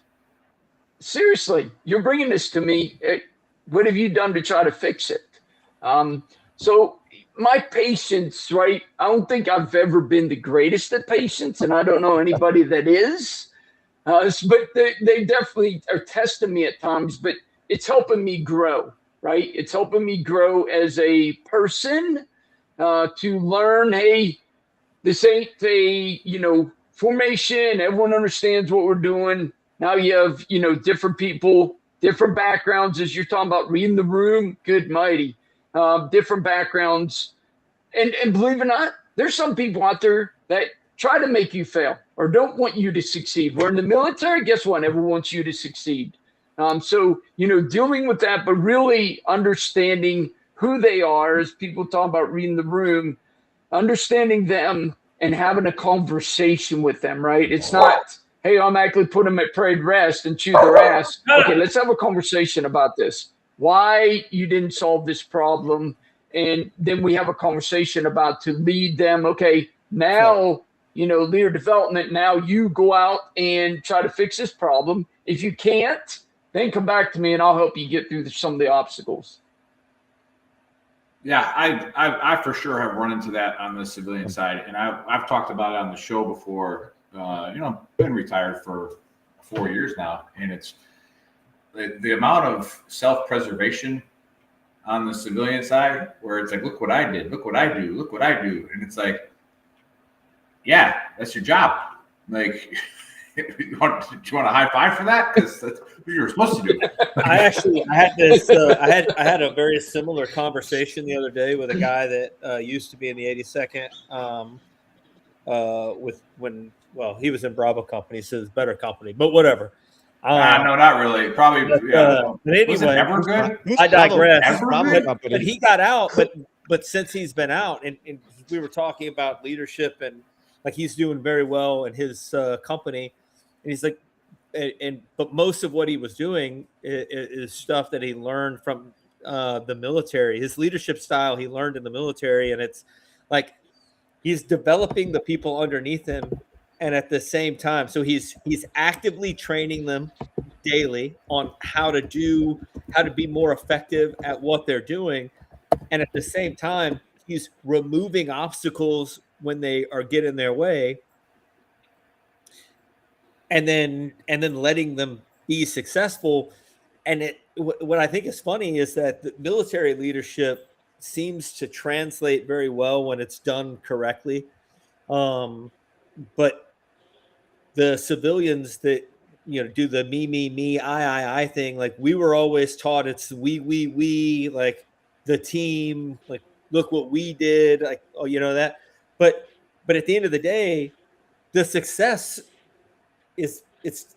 seriously, you're bringing this to me. What have you done to try to fix it? So my patience, right? I don't think I've ever been the greatest at patience, and I don't know anybody that is. But they definitely are testing me at times, but it's helping me grow, right? It's helping me grow as a person to learn, hey, this ain't a, formation. Everyone understands what we're doing. Now you have, different people, different backgrounds, as you're talking about reading the room, good mighty, different backgrounds. And believe it or not, there's some people out there that try to make you fail or don't want you to succeed. We're in the military, guess what? Everyone wants you to succeed. So, dealing with that, but really understanding who they are, as people talk about reading the room, understanding them and having a conversation with them, right? It's not, hey, I'm actually put them at parade rest and chew their ass. Okay, let's have a conversation about this. Why you didn't solve this problem. And then we have a conversation about to lead them. Okay, now, leader development, now you go out and try to fix this problem. If you can't, then come back to me and I'll help you get through some of the obstacles. Yeah, I for sure have run into that on the civilian side, and I've talked about it on the show before. Been retired for 4 years now, and it's the amount of self-preservation on the civilian side where it's like, look what I did, look what I do, look what I do, and it's like, yeah, that's your job. Like, do you want a high five for that? Because that's what you were supposed to do. I had this. I had a very similar conversation the other day with a guy that used to be in the 82nd. He was in Bravo Company, so it's better company, but whatever. No, not really. Probably. But anyway, was it ever good? I digress. But he got out. But since he's been out, and we were talking about leadership, and like he's doing very well in his company, and he's like, but most of what he was doing is stuff that he learned from the military. His leadership style he learned in the military, and it's like he's developing the people underneath him. And at the same time, so he's actively training them daily on how to be more effective at what they're doing. And at the same time, he's removing obstacles when they are getting their way. And then letting them be successful. And what I think is funny is that the military leadership seems to translate very well when it's done correctly. But the civilians that do the me I thing, like we were always taught it's we like the team, like look what we did, like that. But at the end of the day, the success is it's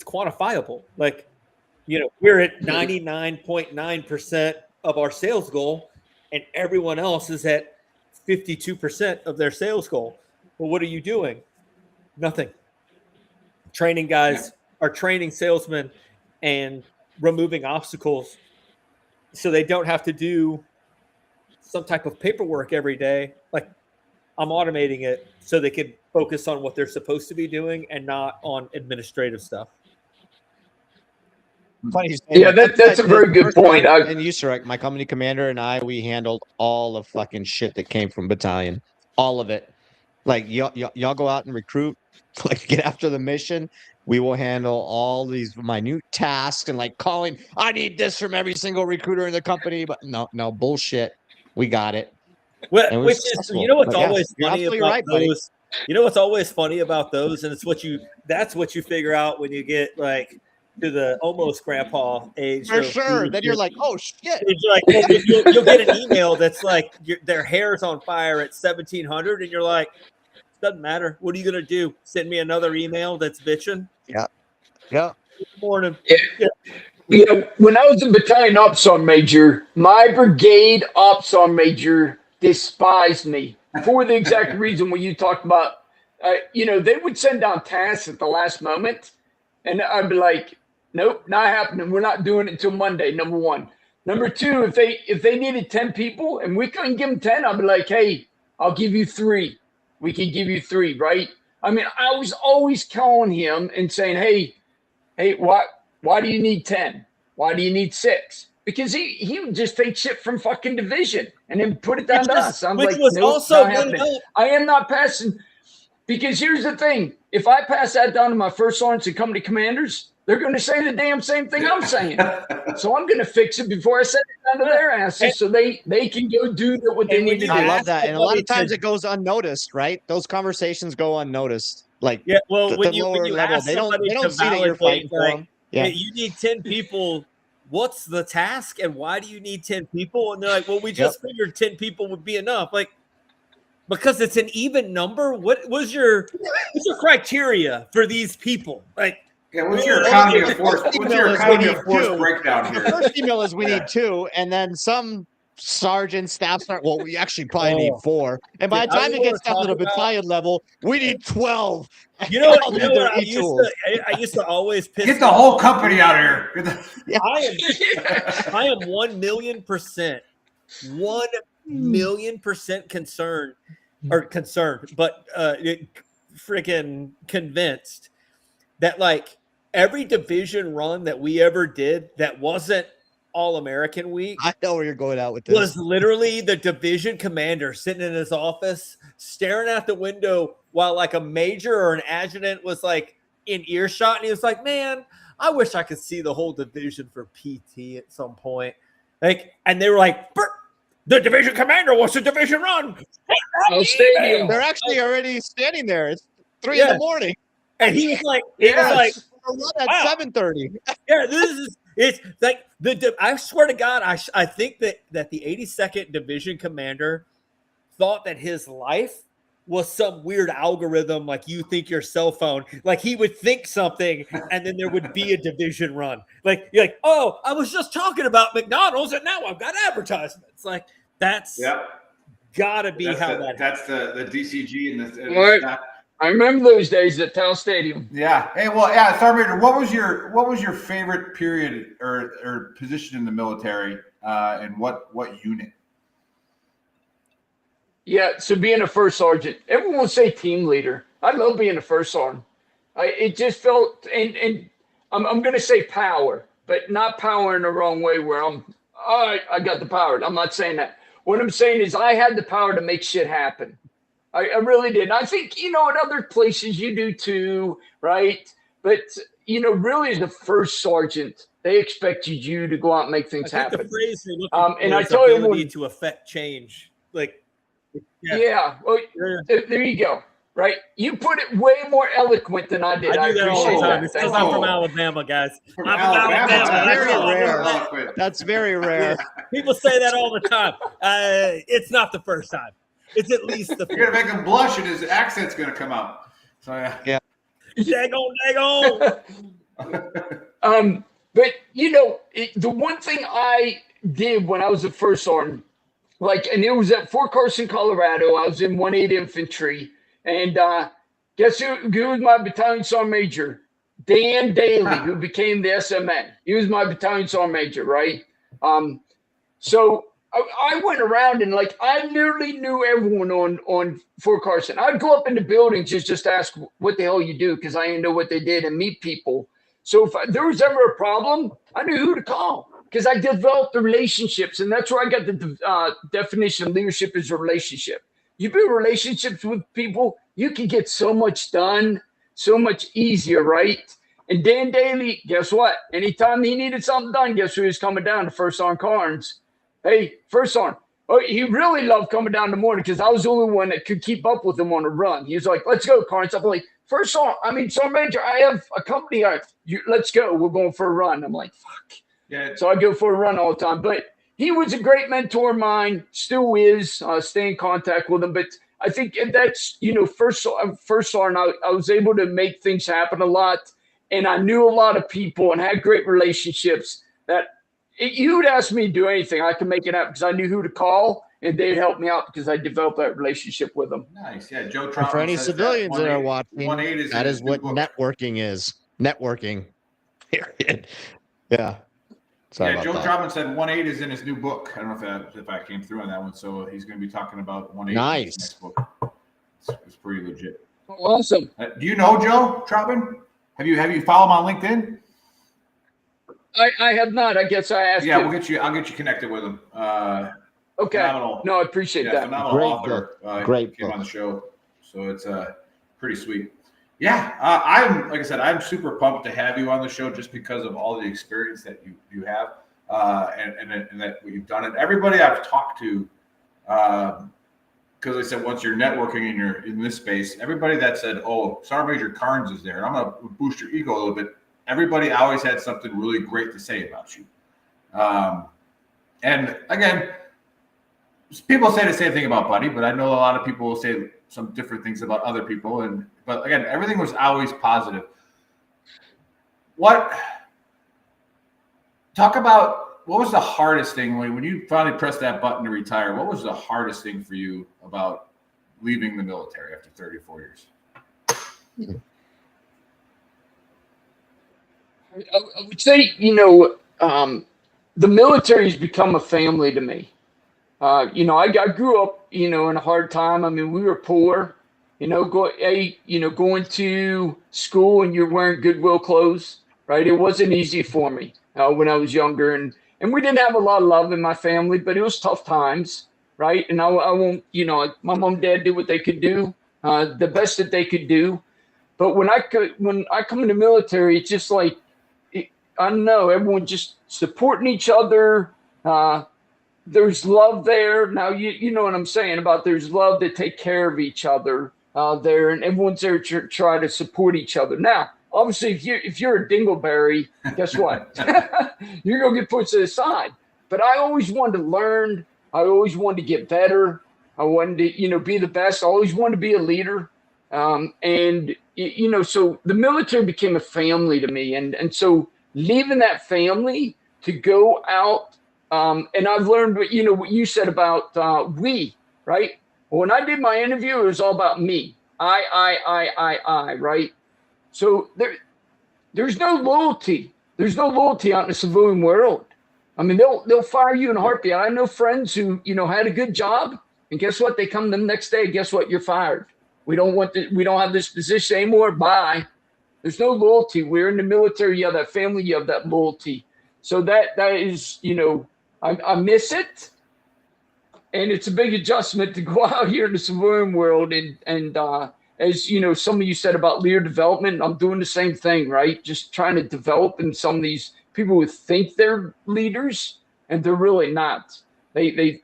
quantifiable. Like we're at 99.9% of our sales goal, and everyone else is at 52% of their sales goal. Well, what are you doing? Nothing. Training guys are training salesmen and removing obstacles so they don't have to do some type of paperwork every day. Like, I'm automating it so they can focus on what they're supposed to be doing and not on administrative stuff. Funny you say Yeah, that's a very good point. And you, sir, my company commander and I, we handled all the fucking shit that came from battalion, all of it. Like y'all go out and recruit, like get after the mission. We will handle all these minute tasks and like calling. I need this from every single recruiter in the company, but no bullshit. We got it. Well, which is, you know what's always funny about right, buddy. those. You know what's always funny about those, and that's what you figure out when you get like to the almost grandpa age. For sure. Then you're like, oh shit. You're like, you'll get an email that's like their hair's on fire at 1700, and you're like, doesn't matter. What are you gonna do? Send me another email that's bitching? Yeah. Good morning. Yeah. When I was a battalion ops sergeant major, my brigade ops sergeant major despised me for the exact reason what you talked about. They would send down tasks at the last moment, and I'd be like, nope, not happening. We're not doing it until Monday, number one. Number two, if they needed 10 people and we couldn't give them 10, I'd be like, hey, I'll give you 3. We can give you 3, right? I mean, I was always calling him and saying, hey, why do you need 10? Why do you need 6? Because he would just take shit from fucking division and then put it down to us. I'm like, nope, not happening. I am not passing. Because here's the thing. If I pass that down to my first sergeants and company commanders, they're going to say the damn same thing I'm saying. So I'm going to fix it before I send it down to their asses so they can go do what they need to do. I love that. And a lot of times it goes unnoticed, right? Those conversations go unnoticed. Like, yeah, well, when you level, ask they don't to see that you're fighting for them. Yeah. Hey, you need 10 people. What's the task and why do you need 10 people? And they're like, well, we just figured 10 people would be enough. Like, because it's an even number. What's your criteria for these people? Like, what's your economy of force? What's your economy of force breakdown here? The first email is we need 2, and then some sergeant staff start. Well, we actually probably need 4, and by the time it gets down to the battalion level, we need 12. You know what I used to always piss. Get the whole company out of here. I am 1,000,000%, 1,000,000% concerned, but freaking convinced that like every division run that we ever did that wasn't All-American week. I know where you're going out with this. Was literally the division commander sitting in his office, staring out the window while like a major or an adjutant was like in earshot, and he was like, "Man, I wish I could see the whole division for PT at some point." Like, and they were like, "The division commander wants a division run." They're actually already standing there. It's 3 in the morning, and he was like, "Run at 7:30." Yeah, it's like I swear to God, I think that the 82nd Division commander thought that his life was some weird algorithm, like you think your cell phone. Like he would think something, and then there would be a division run. Like you're like, oh, I was just talking about McDonald's, and now I've got advertisements. Like that's gotta be that's the DCG and the. I remember those days at Tal Stadium. Yeah. Hey, well, yeah, Sergeant Major, what was your favorite period or position in the military, and what unit? Yeah, so being a first sergeant, everyone will say team leader. I love being a first sergeant. It just felt, and I'm going to say power, but not power in the wrong way where I got the power. I'm not saying that. What I'm saying is I had the power to make shit happen. I really did. And I think, at other places you do too, right? But, really as the first sergeant, they expected you to go out and make things happen. The phrase they're looking and for I is tell ability everyone, to affect change. Like, well, there you go. Right? You put it way more eloquent than I did. I do that all the time. That. It's because I'm from Alabama, guys. From Alabama. That's very rare. That's very rare. People say that all the time. It's not the first time. It's at least the You're going to make him blush and his accent's going to come out. So, yeah. Daggone. But, the one thing I did when I was a first sergeant, and it was at Fort Carson, Colorado. I was in 1/8 Infantry. And Guess who was my battalion sergeant major? Dan Daly, who became the SMN. He was my battalion sergeant major, right? So I went around and like I literally knew everyone on Fort Carson. I'd go up in the buildings just ask what the hell you do because I didn't know what they did and meet people. So if there was ever a problem, I knew who to call because I developed the relationships, and that's where I got the definition of leadership is a relationship. You build relationships with people, you can get so much done, so much easier, right? And Dan Daly, guess what? Anytime he needed something done, guess who was coming down to First Sergeant Carnes? Hey, First Sergeant. Oh, he really loved coming down in the morning because I was the only one that could keep up with him on a run. He was like, let's go, Carnes. I'm like, Sergeant Major, I have a company. Let's go. We're going for a run. I'm like, fuck. Yeah. So I go for a run all the time. But he was a great mentor of mine, still is. Stay in contact with him. But I think that's, First Sergeant, I was able to make things happen a lot. And I knew a lot of people and had great relationships that you would ask me to do anything, I could make it happen because I knew who to call and they'd help me out because I developed that relationship with them. Nice. Yeah. Joe Troutman for any civilians that are watching, that is what networking is. Networking. Period. Yeah. Sorry Joe Troutman said 1.8 is in his new book. I don't know if I came through on that one. So he's going to be talking about 1.8 in his next book. It's pretty legit. Awesome. Do you know Joe Troutman? Have you followed him on LinkedIn? I have not. I guess I asked. Yeah, I'll get you connected with him. Okay. Phenomenal. No, I appreciate that. Phenomenal great author. Great came book. on the show, so it's pretty sweet. Yeah, I'm super pumped to have you on the show just because of all the experience that you have, and that you've done it. Everybody I've talked to, because I said once you're networking and you're in this space, everybody that said, "Oh, Sergeant Major Carnes is there," and I'm gonna boost your ego a little bit. Everybody always had something really great to say about you. And again, people say the same thing about Buddy, but I know a lot of people will say some different things about other people. But again, everything was always positive. Talk about what was the hardest thing when you finally pressed that button to retire? What was the hardest thing for you about leaving the military after 34 years? I would say, the military has become a family to me. I grew up, in a hard time. I mean, we were poor, going to school and you're wearing Goodwill clothes, right? It wasn't easy for me when I was younger. And we didn't have a lot of love in my family, but it was tough times, right? And I won't, my mom and dad did what they could do, the best that they could do. But when I come in the military, it's just like, I don't know, everyone just supporting each other. There's love there. Now, you know what I'm saying about there's love to take care of each other there, and everyone's there to try to support each other. Now, obviously, if you're a dingleberry, guess what? You're going to get pushed to the side. But I always wanted to learn. I always wanted to get better. I wanted to, be the best. I always wanted to be a leader. So the military became a family to me. And so leaving that family to go out, and I've learned what you said about we, right? When I did my interview, it was all about me. I, right? So there's no loyalty. There's no loyalty out in the civilian world. I mean, they'll fire you in a heartbeat. I know friends who, had a good job, and guess what? They come the next day, guess what? You're fired. We don't have this position anymore. Bye. There's no loyalty. We're in the military. You have that family. You have that loyalty. So that is, I miss it. And it's a big adjustment to go out here in the civilian world. And as some of you said about leader development, I'm doing the same thing, right? Just trying to develop in some of these people who think they're leaders and they're really not. They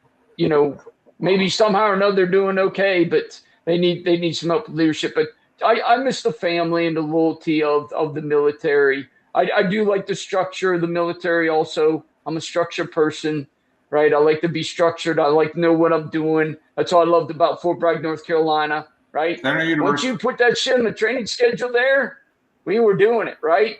maybe somehow or another they're doing okay, but they need some help with leadership. But I miss the family and the loyalty of the military. I do like the structure of the military also. I'm a structured person, right? I like to be structured. I like to know what I'm doing. That's all I loved about Fort Bragg, North Carolina, right? Once you put that shit in the training schedule there, we were doing it, right?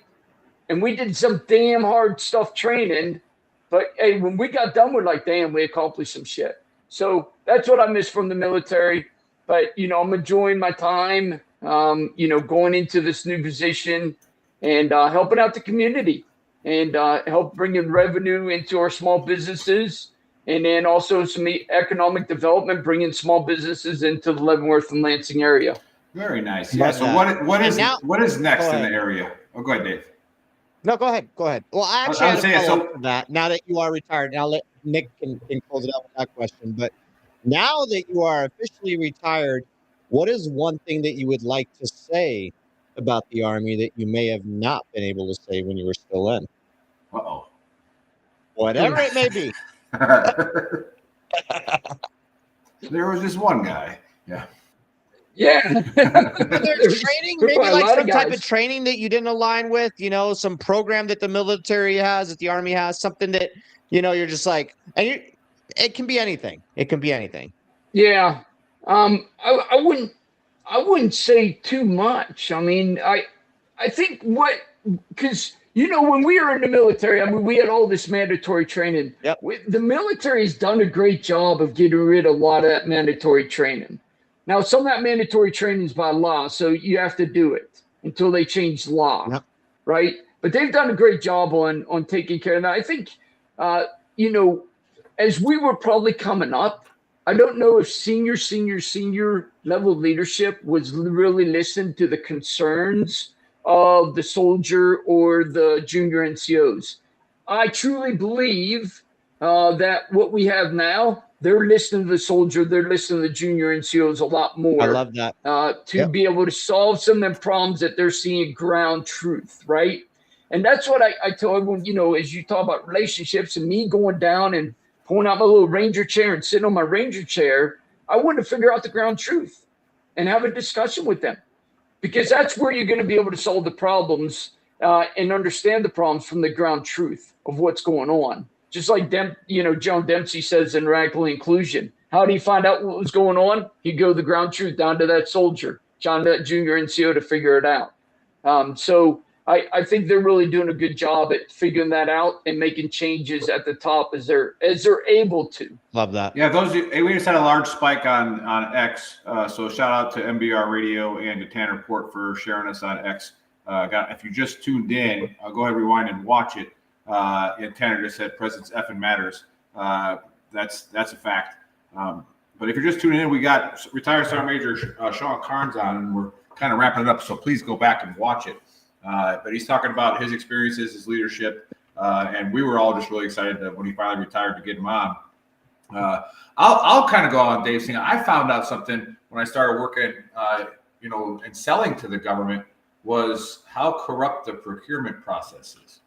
And we did some damn hard stuff training. But, hey, when we got done, we're like, damn, we accomplished some shit. So that's what I miss from the military. But, I'm enjoying my time. going into this new position and helping out the community and help bring in revenue into our small businesses. And then also some economic development, bringing small businesses into the Leavenworth and Lansing area. Very nice. Yeah. So what is next in the area? Oh, go ahead, Dave. No, go ahead. Go ahead. Well, I actually had a follow-up to that. Now that you are retired, and I'll let Nick can close it out with that question. But now that you are officially retired, what is one thing that you would like to say about the Army that you may have not been able to say when you were still in? Uh-oh. Whatever it may be. There was just one guy. Yeah. Yeah. There's training, maybe like some type of training that you didn't align with, some program that the military has, that the Army has, something that, you're just like, and it can be anything. It can be anything. Yeah. I wouldn't say too much. I mean, I think because when we were in the military, I mean, we had all this mandatory training. Yep. The military has done a great job of getting rid of a lot of that mandatory training. Now, some of that mandatory training is by law, so you have to do it until they change the law, yep. Right? But they've done a great job on taking care of that. I think, as we were probably coming up, I don't know if senior level leadership was really listening to the concerns of the soldier or the junior NCOs. I truly believe that what we have now, they're listening to the soldier, they're listening to the junior NCOs a lot more. I love that. To be able to solve some of the problems that they're seeing ground truth, right? And that's what I tell everyone, as you talk about relationships and me going down and pulling out my little Ranger chair and sitting on my Ranger chair, I want to figure out the ground truth and have a discussion with them, because that's where you're going to be able to solve the problems and understand the problems from the ground truth of what's going on. Just like John Dempsey says in Radical Inclusion, how do you find out what was going on? You go the ground truth down to that soldier, that junior NCO, to figure it out. So I think they're really doing a good job at figuring that out and making changes at the top as they're able to. Love that. Yeah, we just had a large spike on X. So shout out to MBR Radio and to Tanner Port for sharing us on X. If you just tuned in, I'll go ahead, rewind and watch it. And Tanner just said presence effing matters. That's a fact. But if you're just tuning in, we got retired Sergeant Major Sean Carnes on, and we're kind of wrapping it up. So please go back and watch it. But he's talking about his experiences, his leadership, and we were all just really excited that when he finally retired to get him on. I'll kind of go on Dave's thing. I found out something when I started working, and selling to the government, was how corrupt the procurement process is.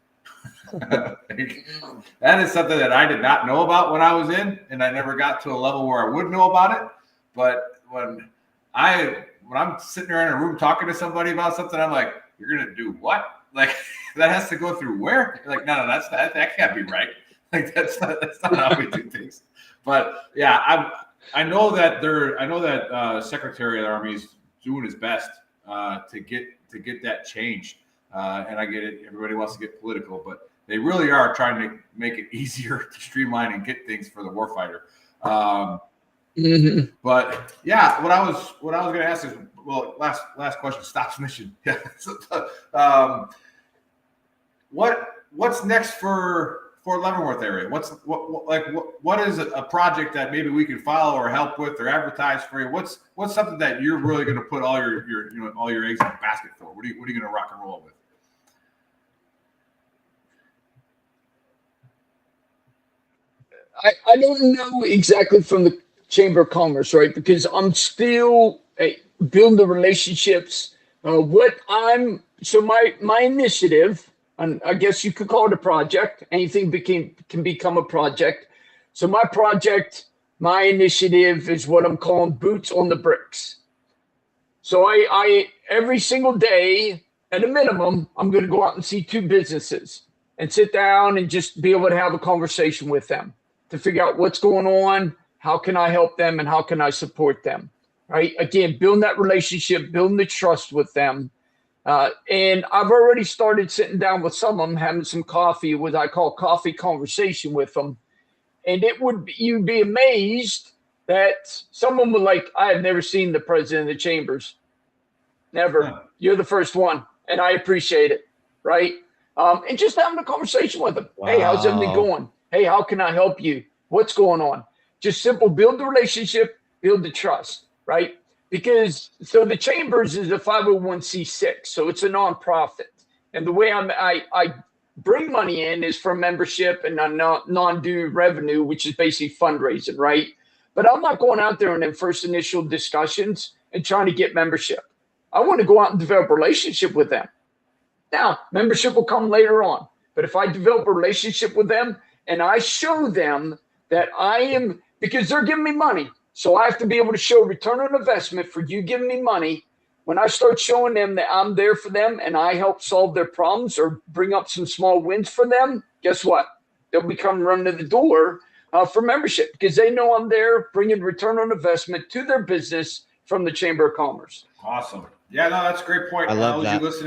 That is something that I did not know about when I was in, and I never got to a level where I would know about it. But when I'm sitting there in a room talking to somebody about something, I'm like, you're going to do what? Like, that has to go through where? Like, no, that can't be right. Like, that's not how we do things. But yeah, I know that Secretary of the Army is doing his best to get that changed. And I get it. Everybody wants to get political, but they really are trying to make it easier to streamline and get things for the warfighter. But yeah, what I was going to ask is, well, last question, stops mission. Yeah. What's next for Leavenworth area? What is a project that maybe we can follow or help with or advertise for you? What's something that you're really going to put all your eggs in the basket for? What are you going to rock and roll with? I don't know exactly from the Chamber of Commerce, right? Because I'm still building the relationships. My initiative, and I guess you could call it a project. Anything can become a project. So my initiative is what I'm calling boots on the bricks. So I every single day, at a minimum, I'm going to go out and see 2 businesses and sit down and just be able to have a conversation with them to figure out what's going on, how can I help them, and how can I support them, right? Again, building that relationship, building the trust with them. And I've already started sitting down with some of them, having some coffee, what I call coffee conversation with them. And you'd be amazed that some of them were like, I have never seen the president of the chambers. Never. Yeah. You're the first one, and I appreciate it. Right? And just having a conversation with them. Hey, how's everything going? Hey, how can I help you? What's going on? Just simple. Build the relationship. Build the trust. Right? Because so the Chambers is a 501c6, so it's a nonprofit, and the way I bring money in is from membership and non-due revenue, which is basically fundraising, right? But I'm not going out there in them first initial discussions and trying to get membership. I want to go out and develop a relationship with them. Now, membership will come later on. But if I develop a relationship with them and I show them that I am, because they're giving me money, so I have to be able to show return on investment for you giving me money. When I start showing them that I'm there for them and I help solve their problems or bring up some small wins for them, guess what? They'll be coming running to the door for membership because they know I'm there bringing return on investment to their business from the Chamber of Commerce. Awesome. Yeah, no, that's a great point. I love those that. Those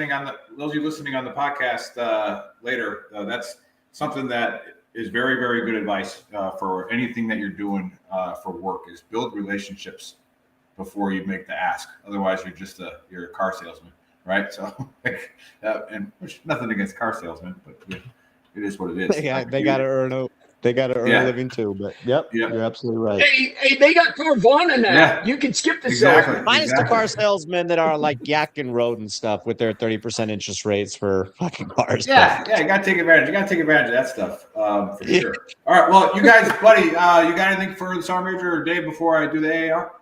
of you listening on the podcast later, that's something that is very, very good advice for anything that you're doing for work is build relationships before you make the ask. Otherwise, you're a car salesman, right? So, and which nothing against car salesmen, but it is what it is. They got to earn a living too. But you're absolutely right. Hey, they got Carvana now. Yeah. You can skip the salesman. Minus the car salesmen that are like Yakkin Road and stuff with their 30% interest rates for fucking cars. Yeah, you got to take advantage. You got to take advantage of that stuff for sure. All right, well, you guys, buddy, you got anything for the Sergeant Major or Dave before I do the AAR?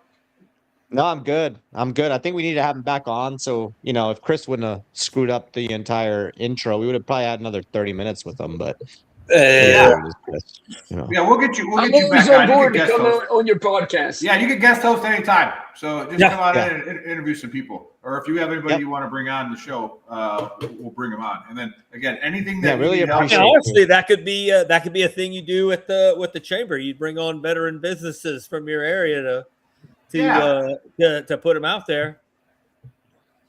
No, I'm good. I think we need to have him back on. So, if Chris wouldn't have screwed up the entire intro, we would have probably had another 30 minutes with him. But yeah, we'll get you. I'm get you back on board to come on your podcast. Yeah, you can guest host anytime. So just come out and interview some people, or if you have anybody you want to bring on the show, we'll bring them on. And then again, anything that really appreciate. Honestly, that could be a thing you do with the chamber. You'd bring on veteran businesses from your area to put them out there.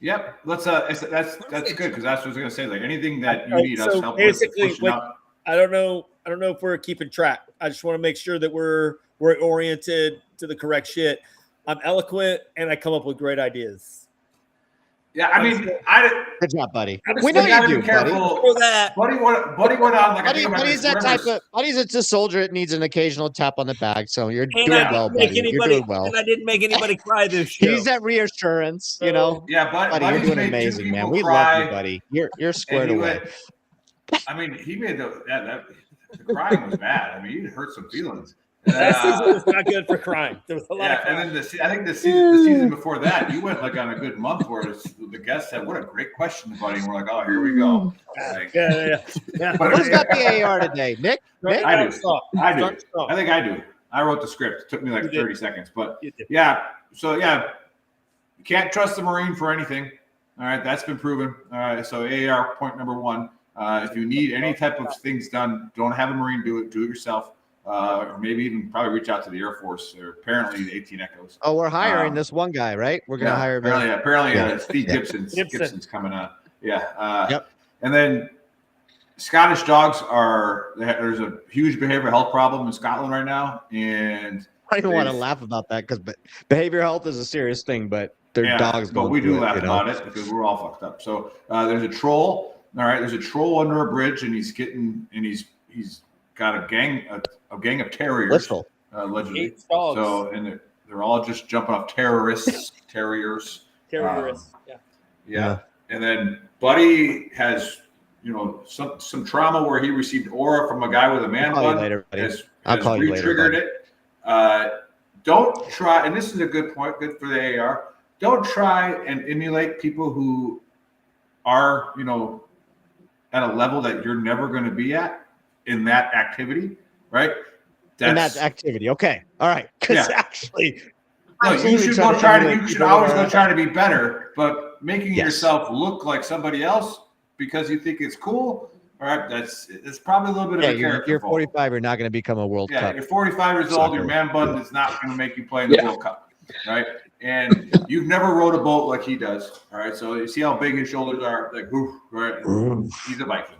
Yep, let's. That's good because that's what I was gonna say. Like anything that you need us help basically, with. I don't know if we're keeping track. I just want to make sure that we're oriented to the correct shit. I'm eloquent and I come up with great ideas. Yeah, I mean, good job, buddy. We know you do, buddy. Buddy went on like Buddy's that type of. Buddy's a soldier that needs an occasional tap on the back. So you're doing well, buddy. You're doing well. And I didn't make anybody cry this show. He's that reassurance, Yeah, buddy, you're doing amazing, man. We love you, buddy. You're squared away. I mean, he made the crying was bad. I mean, he hurt some feelings. That season was not good for crying. There was a lot of crying. And then I think the season before that, you went like on a good month where the guest said, "What a great question, buddy." And we're like, "Oh, here we go." Like, yeah. Who's got the AR today, Nick? I do. I think I do. I wrote the script. It took me like 30 seconds, but yeah. So yeah, you can't trust the Marine for anything. All right, that's been proven. All right, so AAR point number 1. If you need any type of things done, don't have a Marine do it. Do it yourself. Or maybe even probably reach out to the Air Force or apparently the 18 Echoes. Oh, we're hiring this one guy, right? We're going to hire. Apparently, Steve Gibson's coming on. Yeah. And then Scottish dogs there's a huge behavioral health problem in Scotland right now. And I don't even want to laugh about that because behavioral health is a serious thing, but their dogs. But we do laugh about it because we're all fucked up. So there's a troll. All right. There's a troll under a bridge and he's got a gang of terriers, allegedly. So, and they're all just jumping off terriers. Yeah. And then Buddy has, some trauma where he received aura from a guy with a man bun. I'll call you later. Triggered it. Don't try, and this is a good point, good for the AR. Don't try and emulate people who are, at a level that you're never going to be at in that activity. Right. That's activity. Okay. All right. Because actually, you should always go try to be better, but making yourself look like somebody else because you think it's cool. All right. It's probably a little bit of a character. You're 45. You're not going to become a World Cup. You're 45 years old. Your man bun is not going to make you play in the World Cup. Right. And you've never rowed a boat like he does. All right. So you see how big his shoulders are. Like, right. He's a Viking.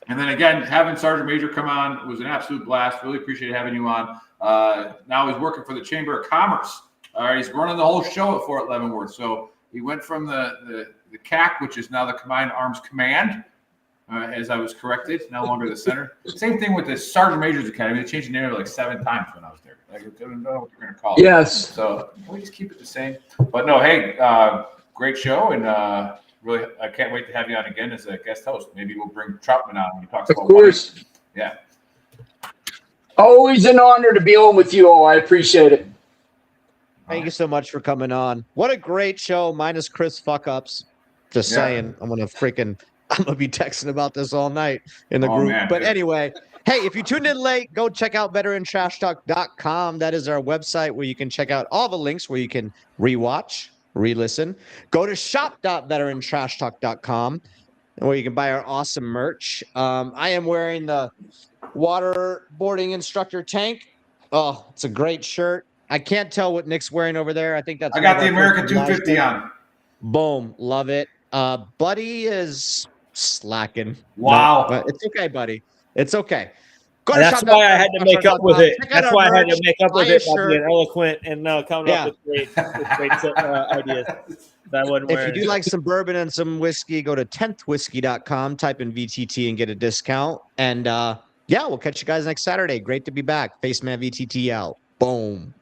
And then again, having Sergeant Major come on was an absolute blast. Really appreciate having you on. Now he's working for the Chamber of Commerce. All right, he's running the whole show at Fort Leavenworth. So He went from the CAC, which is now the Combined Arms Command, as I was corrected, no longer the center. Same thing with the Sergeant Major's Academy. They changed the name like 7 times when I was there. I don't know what you're going to call it. Yes. So can we just keep it the same? But no, hey, great show, and really, I can't wait to have you on again as a guest host. Maybe we'll bring Troutman on when he talks about. Of course. Money. Yeah. Always an honor to be on with you all. I appreciate it. Thank you so much for coming on. What a great show, minus Chris fuck ups. Just saying, I'm gonna be texting about this all night in the group. Man, but anyway, hey, if you tuned in late, go check out VeteranTrashTalk.com. That is our website where you can check out all the links where you can rewatch, re-listen. Go to shop.veterantrashtalk.com where you can buy our awesome merch. I am wearing the waterboarding instructor tank. Oh, it's a great shirt. I can't tell what Nick's wearing over there. I think that's. I got the American 250 on. Boom, love it. Buddy is slacking. Wow, no, but it's okay, buddy. It's okay. That's why I had to make up with it. That's why I had to make up with it by being eloquent and coming up with great ideas. That wasn't if you do like some bourbon and some whiskey, go to 10thwhiskey.com, type in VTT and get a discount. And we'll catch you guys next Saturday. Great to be back. Faceman VTT out. Boom.